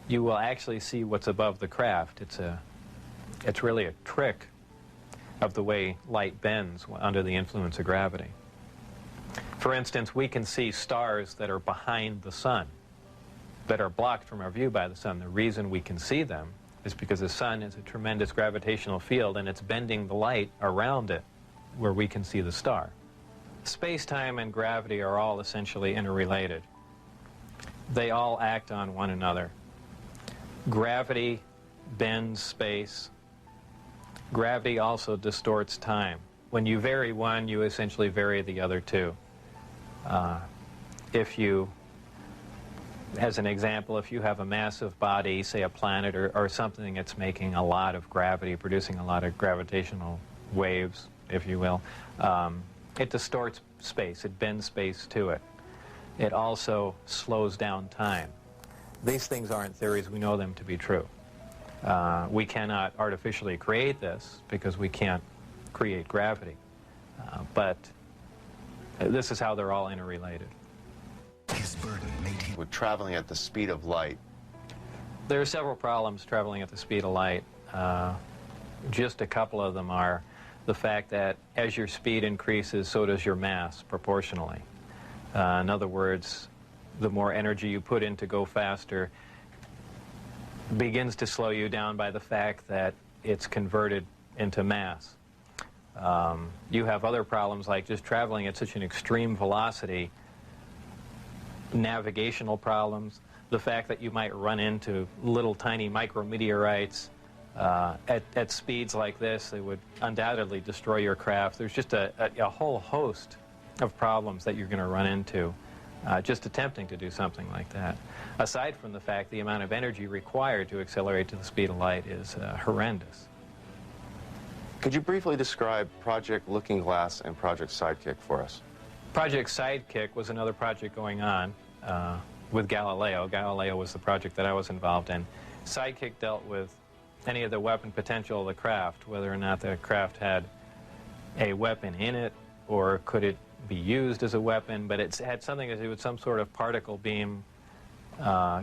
you will actually see what's above the craft. It's really a trick of the way light bends under the influence of gravity. For instance, we can see stars that are behind the sun, that are blocked from our view by the sun. The reason we can see them is because the sun has a tremendous gravitational field and it's bending the light around it where we can see the star. Space-time and gravity are all essentially interrelated. They all act on one another. Gravity bends space. Gravity also distorts time. When you vary one, you essentially vary the other two. As an example, if you have a massive body, say a planet or something that's making a lot of gravity, producing a lot of gravitational waves, if you will, it distorts space. It bends space to it. It also slows down time. These things aren't theories. We know them to be true. We cannot artificially create this because we can't create gravity. But this is how they're all interrelated. With traveling at the speed of light, there are several problems traveling at the speed of light. Just a couple of them are the fact that as your speed increases, so does your mass proportionally. In other words, the more energy you put in to go faster begins to slow you down by the fact that it's converted into mass. You have other problems like just traveling at such an extreme velocity, navigational problems, the fact that you might run into little tiny micrometeorites at speeds like this. They would undoubtedly destroy your craft. There's just a whole host of problems that you're going to run into just attempting to do something like that. Aside from the fact the amount of energy required to accelerate to the speed of light is horrendous. could you briefly describe Project Looking Glass and Project Sidekick for us? Project Sidekick was another project going on with Galileo. Galileo was the project that I was involved in. Sidekick dealt with any of the weapon potential of the craft, whether or not the craft had a weapon in it or could it be used as a weapon, but it had something to do with some sort of particle beam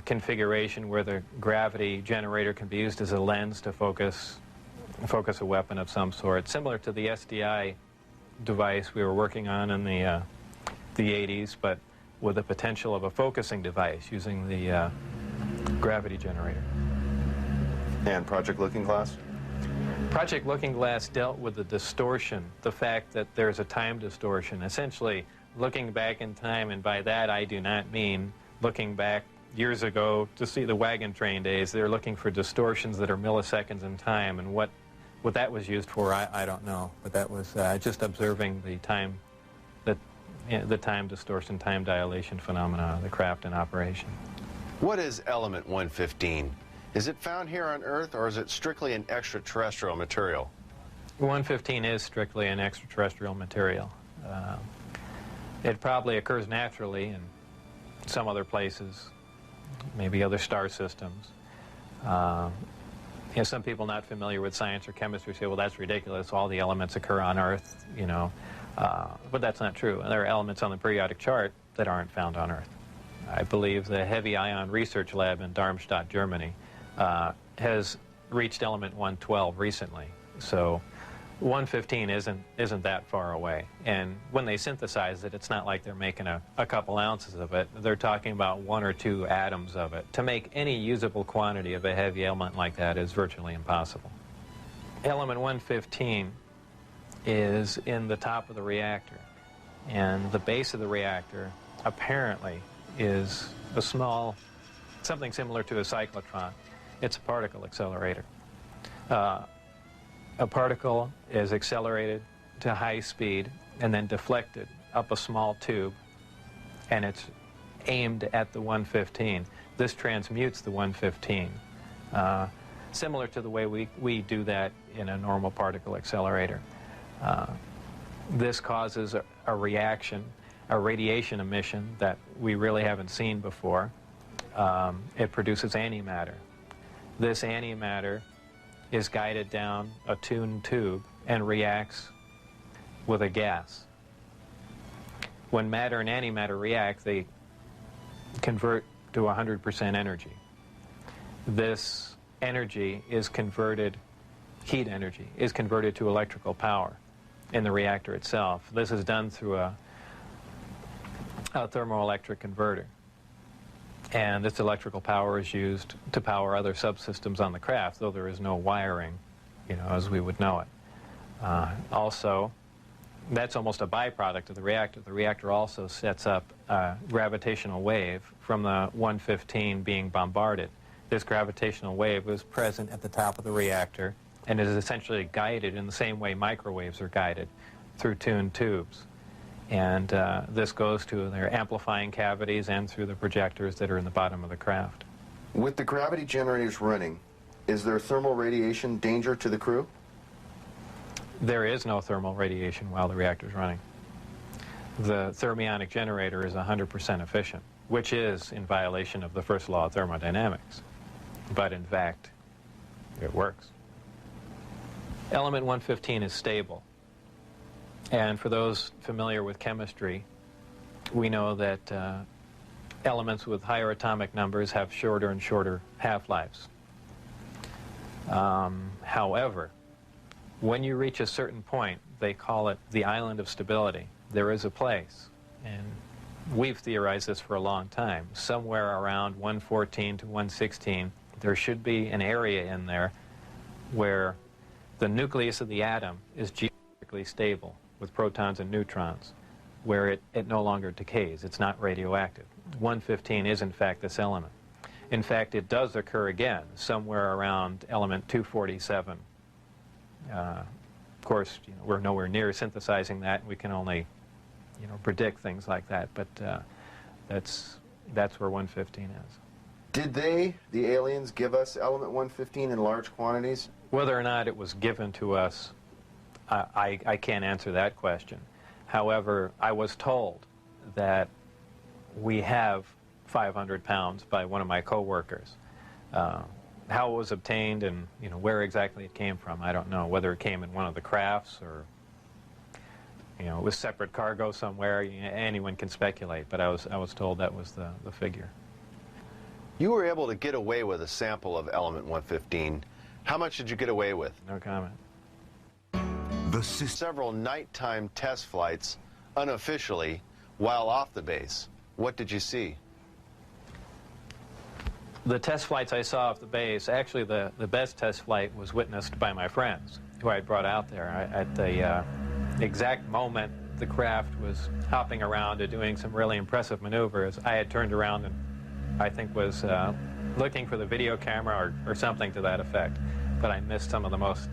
configuration where the gravity generator can be used as a lens to focus a weapon of some sort, similar to the SDI device we were working on in the 80s, but with the potential of a focusing device using the gravity generator. And Project Looking Glass? Project Looking Glass dealt with the distortion, the fact that there's a time distortion, essentially looking back in time, and by that I do not mean looking back years ago to see the wagon train days. They're looking for distortions that are milliseconds in time, and what that was used for, I don't know, but that was just observing the time, the time distortion, time dilation phenomena of the craft in operation. What is element 115? Is it found here on Earth, or is it strictly an extraterrestrial material? 115 is strictly an extraterrestrial material. It probably occurs naturally in some other places, maybe other star systems. Some people not familiar with science or chemistry say, well, that's ridiculous, all the elements occur on Earth, but that's not true. There are elements on the periodic chart that aren't found on Earth. I believe the Heavy Ion Research Lab in Darmstadt, Germany, has reached element 112 recently. So 115 isn't that far away. And when they synthesize it, it's not like they're making a couple ounces of it. They're talking about 1 or 2 atoms of it. To make any usable quantity of a heavy element like that is virtually impossible. Element 115 is in the top of the reactor. And the base of the reactor apparently is a small, something similar to a cyclotron. It's a particle accelerator. A particle is accelerated to high speed and then deflected up a small tube, and it's aimed at the 115. This transmutes the 115, similar to the way we do that in a normal particle accelerator. This causes a reaction, a radiation emission that we really haven't seen before. It produces antimatter. This antimatter is guided down a tuned tube and reacts with a gas. When matter and antimatter react, they convert to 100% energy. This energy is converted, heat energy, is converted to electrical power in the reactor itself. This is done through a thermoelectric converter. And this electrical power is used to power other subsystems on the craft, though there is no wiring, as we would know it. Also, that's almost a byproduct of the reactor. The reactor also sets up a gravitational wave from the 115 being bombarded. This gravitational wave is present at the top of the reactor and is essentially guided in the same way microwaves are guided, through tuned tubes. And this goes to their amplifying cavities and through the projectors that are in the bottom of the craft. With the gravity generators running, is there thermal radiation danger to the crew? There is no thermal radiation while the reactor is running. The thermionic generator is 100% efficient, which is in violation of the first law of thermodynamics. But in fact, it works. Element 115 is stable. And for those familiar with chemistry, we know that elements with higher atomic numbers have shorter and shorter half-lives. However, when you reach a certain point, they call it the island of stability. There is a place, and we've theorized this for a long time, somewhere around 114 to 116, there should be an area in there where the nucleus of the atom is geometrically stable, with protons and neutrons, where it no longer decays. It's not radioactive. 115 is in fact this element. In fact, it does occur again somewhere around element 247. Of course, we're nowhere near synthesizing that. We can only, predict things like that. But that's where 115 is. Did the aliens, give us element 115 in large quantities? Whether or not it was given to us, I can't answer that question. However, I was told that we have 500 pounds by one of my co-workers. How it was obtained and where exactly it came from, I don't know. Whether it came in one of the crafts or it was separate cargo somewhere, anyone can speculate. But I was told that was the figure. You were able to get away with a sample of element 115. How much did you get away with? No comment. Several nighttime test flights, unofficially, while off the base. What did you see? The test flights I saw off the base, actually the best test flight was witnessed by my friends who I had brought out there. At the exact moment the craft was hopping around and doing some really impressive maneuvers, I had turned around and I think was looking for the video camera or something to that effect, but I missed some of the most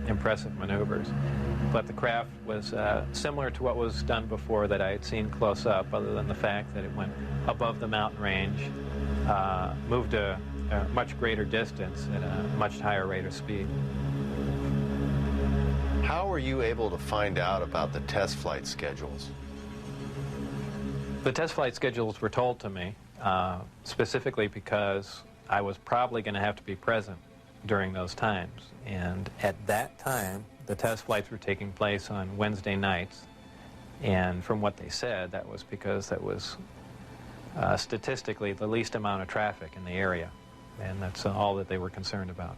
impressive maneuvers. But the craft was similar to what was done before that I had seen close up, other than the fact that it went above the mountain range, moved a much greater distance at a much higher rate of speed. How were you able to find out about the test flight schedules? The test flight schedules were told to me, specifically because I was probably going to have to be present during those times. And at that time, the test flights were taking place on Wednesday nights. And from what they said, that was because that was statistically the least amount of traffic in the area. And that's all that they were concerned about.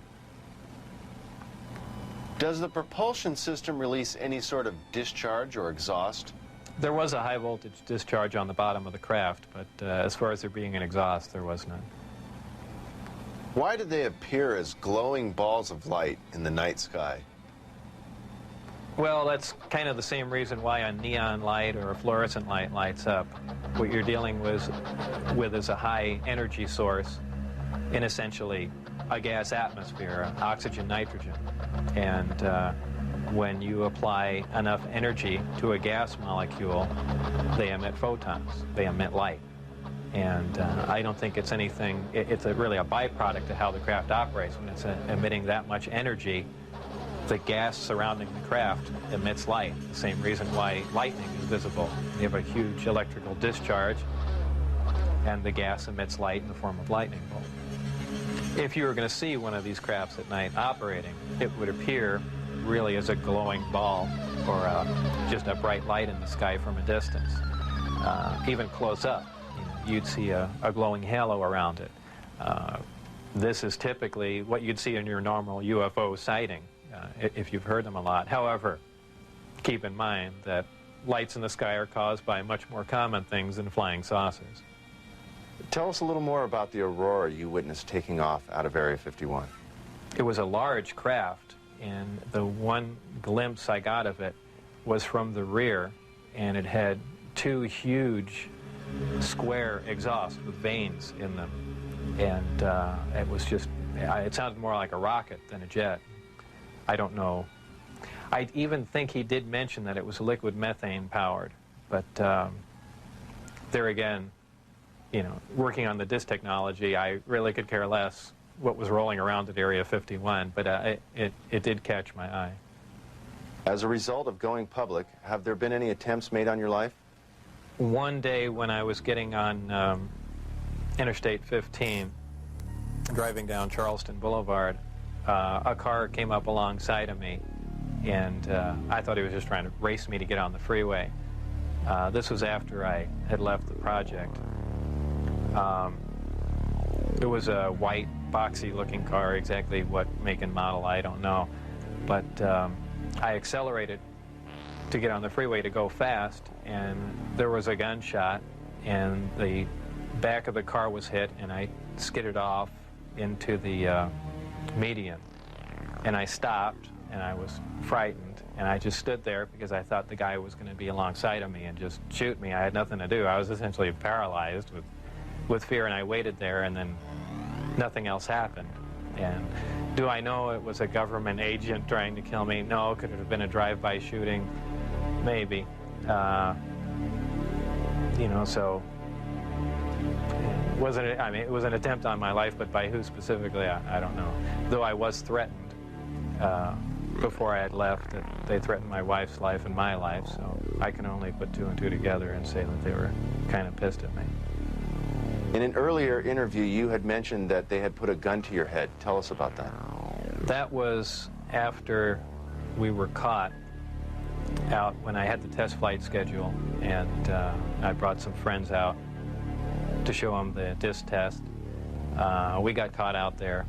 Does the propulsion system release any sort of discharge or exhaust? There was a high voltage discharge on the bottom of the craft, but as far as there being an exhaust, there was none. Why did they appear as glowing balls of light in the night sky? Well, that's kind of the same reason why a neon light or a fluorescent light lights up. What you're dealing with is a high energy source in essentially a gas atmosphere, oxygen, nitrogen. And when you apply enough energy to a gas molecule, they emit photons, they emit light. And I don't think it's anything, it's really a byproduct of how the craft operates. When it's emitting that much energy, the gas surrounding the craft emits light, the same reason why lightning is visible. You have a huge electrical discharge, and the gas emits light in the form of lightning bolt. If you were going to see one of these crafts at night operating, it would appear really as a glowing ball or just a bright light in the sky from a distance. Even close up, you'd see a glowing halo around it. This is typically what you'd see in your normal UFO sighting, if you've heard them a lot. However, keep in mind that lights in the sky are caused by much more common things than flying saucers. Tell us a little more about the aurora you witnessed taking off out of Area 51. It was a large craft, and the one glimpse I got of it was from the rear, and it had two huge square exhausts with vanes in them. And it was just, it sounded more like a rocket than a jet. I don't know. I even think he did mention that it was liquid methane powered, but there again, you know, working on the disk technology, I really could care less what was rolling around at Area 51, but it did catch my eye. As a result of going public, have there been any attempts made on your life? One day when I was getting on Interstate 15, driving down Charleston Boulevard, a car came up alongside of me, and I thought he was just trying to race me to get on the freeway. This was after I had left the project. It was a white, boxy-looking car. Exactly what make and model, I don't know. But I accelerated to get on the freeway to go fast, and there was a gunshot, and the back of the car was hit, and I skidded off into the median. And I stopped, and I was frightened, and I just stood there because I thought the guy was going to be alongside of me and just shoot me. I had nothing to do. I was essentially paralyzed with fear, and I waited there, and then nothing else happened. And do I know it was a government agent trying to kill me? No. Could it have been a drive-by shooting? Maybe. You know, so it wasn't, I mean, it was an attempt on my life, but by who specifically, I don't know. Though I was threatened before I had left, that they threatened my wife's life and my life, so I can only put two and two together and say that they were kind of pissed at me. In an earlier interview, you had mentioned that they had put a gun to your head. Tell us about that. That was after we were caught out when I had the test flight schedule, and I brought some friends out to show them the disc test. We got caught out there,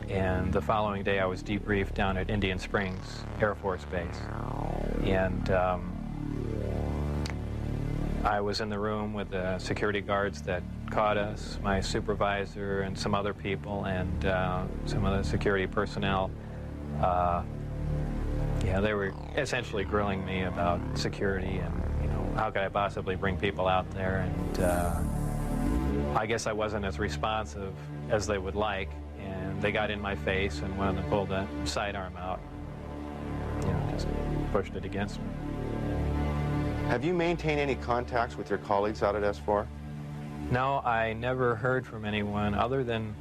and the following day I was debriefed down at Indian Springs Air Force Base. And I was in the room with the security guards that caught us, my supervisor and some other people and some of the security personnel. Yeah, they were essentially grilling me about security and, you know, how could I possibly bring people out there, and I guess I wasn't as responsive as they would like, and they got in my face, and one of them pulled a sidearm out, you know, just pushed it against me. Have you maintained any contacts with your colleagues out at S4? No, I never heard from anyone other than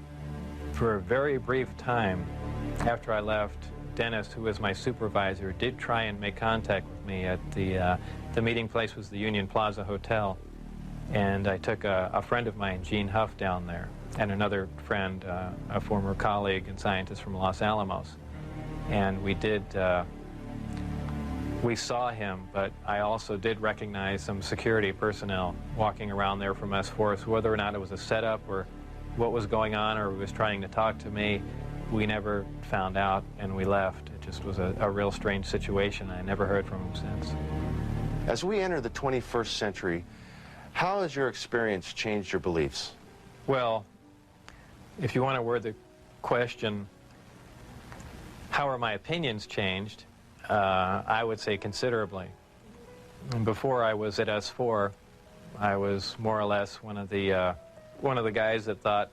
for a very brief time after I left. Dennis, who was my supervisor, did try and make contact with me at the meeting place was the Union Plaza Hotel, and I took a friend of mine, Gene Huff, down there, and another friend, a former colleague and scientist from Los Alamos, and we saw him, but I also did recognize some security personnel walking around there from S4, so whether or not it was a setup or what was going on or was trying to talk to me, we never found out, and we left. It just was a real strange situation. I never heard from him since. As we enter the 21st century, how has your experience changed your beliefs? Well, if you want to word the question, how are my opinions changed? I would say considerably. Before I was at S4, I was more or less one of the guys that thought,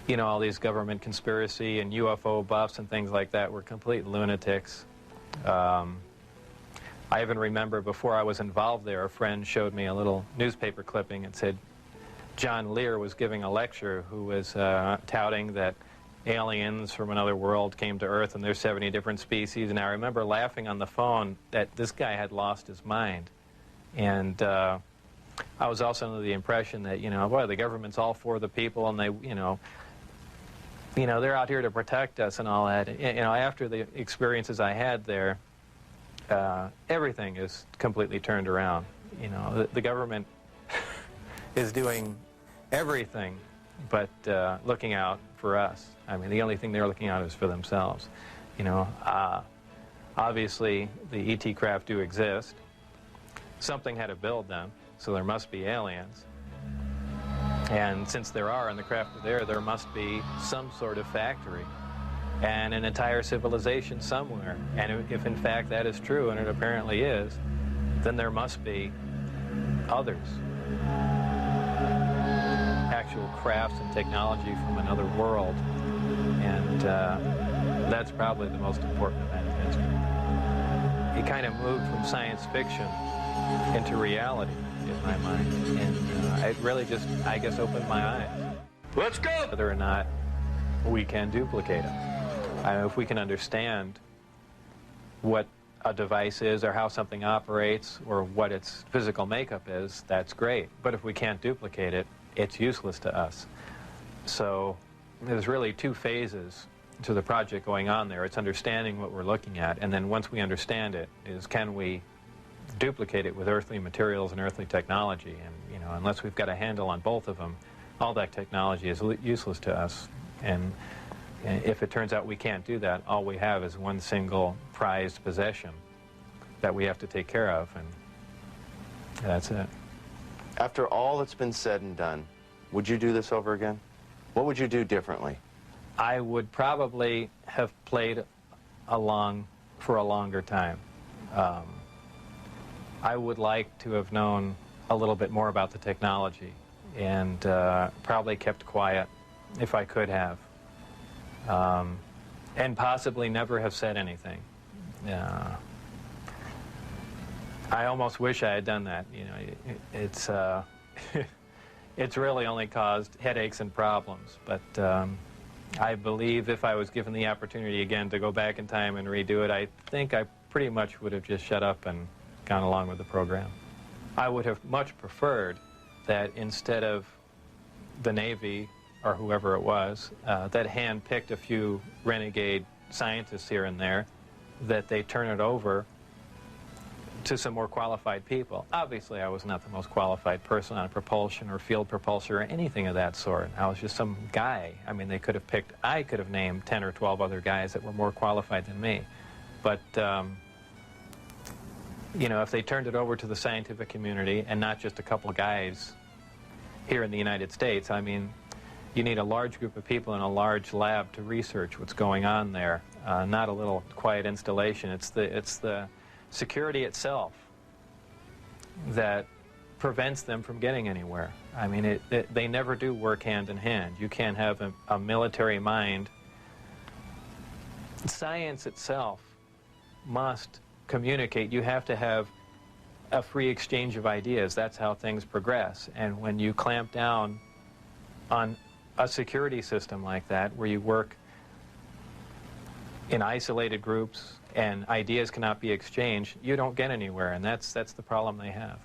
you know, all these government conspiracy and UFO buffs and things like that were complete lunatics. I even remember before I was involved there, a friend showed me a little newspaper clipping and said John Lear was giving a lecture who was touting that aliens from another world came to Earth and there's 70 different species, and I remember laughing on the phone that this guy had lost his mind. And I was also under the impression that, you know, boy, the government's all for the people, and they, you know, they're out here to protect us and all that. You know, after the experiences I had there, everything is completely turned around. You know, the government is doing everything but looking out for us. I mean, the only thing they're looking out is for themselves. You know, obviously the ET craft do exist. Something had to build them, so there must be aliens. And since there are, and the craft are there must be some sort of factory and an entire civilization somewhere. And if in fact that is true, and it apparently is, then there must be others. Actual crafts and technology from another world. And that's probably the most important event in history. It kind of moved from science fiction into reality in my mind. And it really just, I guess, opened my eyes. Let's go! Whether or not we can duplicate them. I mean, if we can understand what a device is or how something operates or what its physical makeup is, that's great. But if we can't duplicate it, it's useless to us. So there's really two phases to the project going on there. It's understanding what we're looking at, and then once we understand it, is can we duplicate it with earthly materials and earthly technology? And, you know, unless we've got a handle on both of them, all that technology is useless to us. And if it turns out we can't do that, all we have is one single prized possession that we have to take care of, and that's it. After all that's been said and done, would you do this over again? What would you do differently? I would probably have played along for a longer time. I would like to have known a little bit more about the technology, and probably kept quiet if I could have. And possibly never have said anything. I almost wish I had done that. You know, it's it's really only caused headaches and problems. But I believe if I was given the opportunity again to go back in time and redo it, I think I pretty much would have just shut up and gone along with the program. I would have much preferred that instead of the Navy or whoever it was that hand-picked a few renegade scientists here and there, that they turn it over to some more qualified people. Obviously, I was not the most qualified person on propulsion or field propulsor or anything of that sort. I was just some guy. I mean, they could have picked, I could have named 10 or 12 other guys that were more qualified than me. But, you know, if they turned it over to the scientific community and not just a couple guys here in the United States. I mean, you need a large group of people in a large lab to research what's going on there, not a little quiet installation. It's the security itself that prevents them from getting anywhere. I mean, they never do work hand in hand. You can't have a military mind. Science itself must communicate. You have to have a free exchange of ideas. That's how things progress. And when you clamp down on a security system like that, where you work in isolated groups and ideas cannot be exchanged, you don't get anywhere, and that's the problem they have.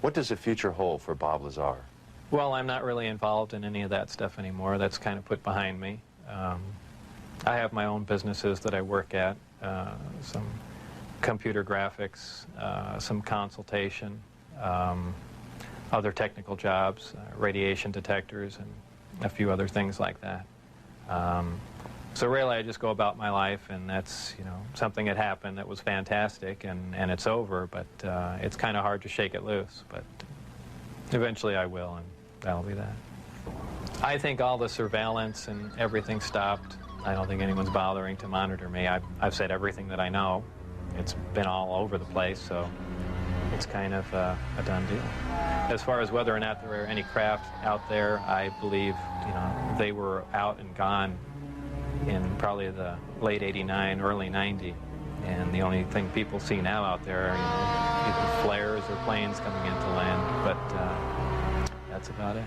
What does the future hold for Bob Lazar? Well, I'm not really involved in any of that stuff anymore. That's kind of put behind me. I have my own businesses that I work at, some computer graphics, some consultation, other technical jobs, radiation detectors, and a few other things like that. So really I just go about my life, and that's, you know, something that happened that was fantastic, and it's over, but it's kind of hard to shake it loose, but eventually I will, and that'll be that. I think all the surveillance and everything stopped. I don't think anyone's bothering to monitor me. I've said everything that I know. It's been all over the place, so it's kind of a done deal. As far as whether or not there are any craft out there, I believe, you know, they were out and gone in probably the late '89, early '90, and the only thing people see now out there are, you know, either flares or planes coming into land, but that's about it.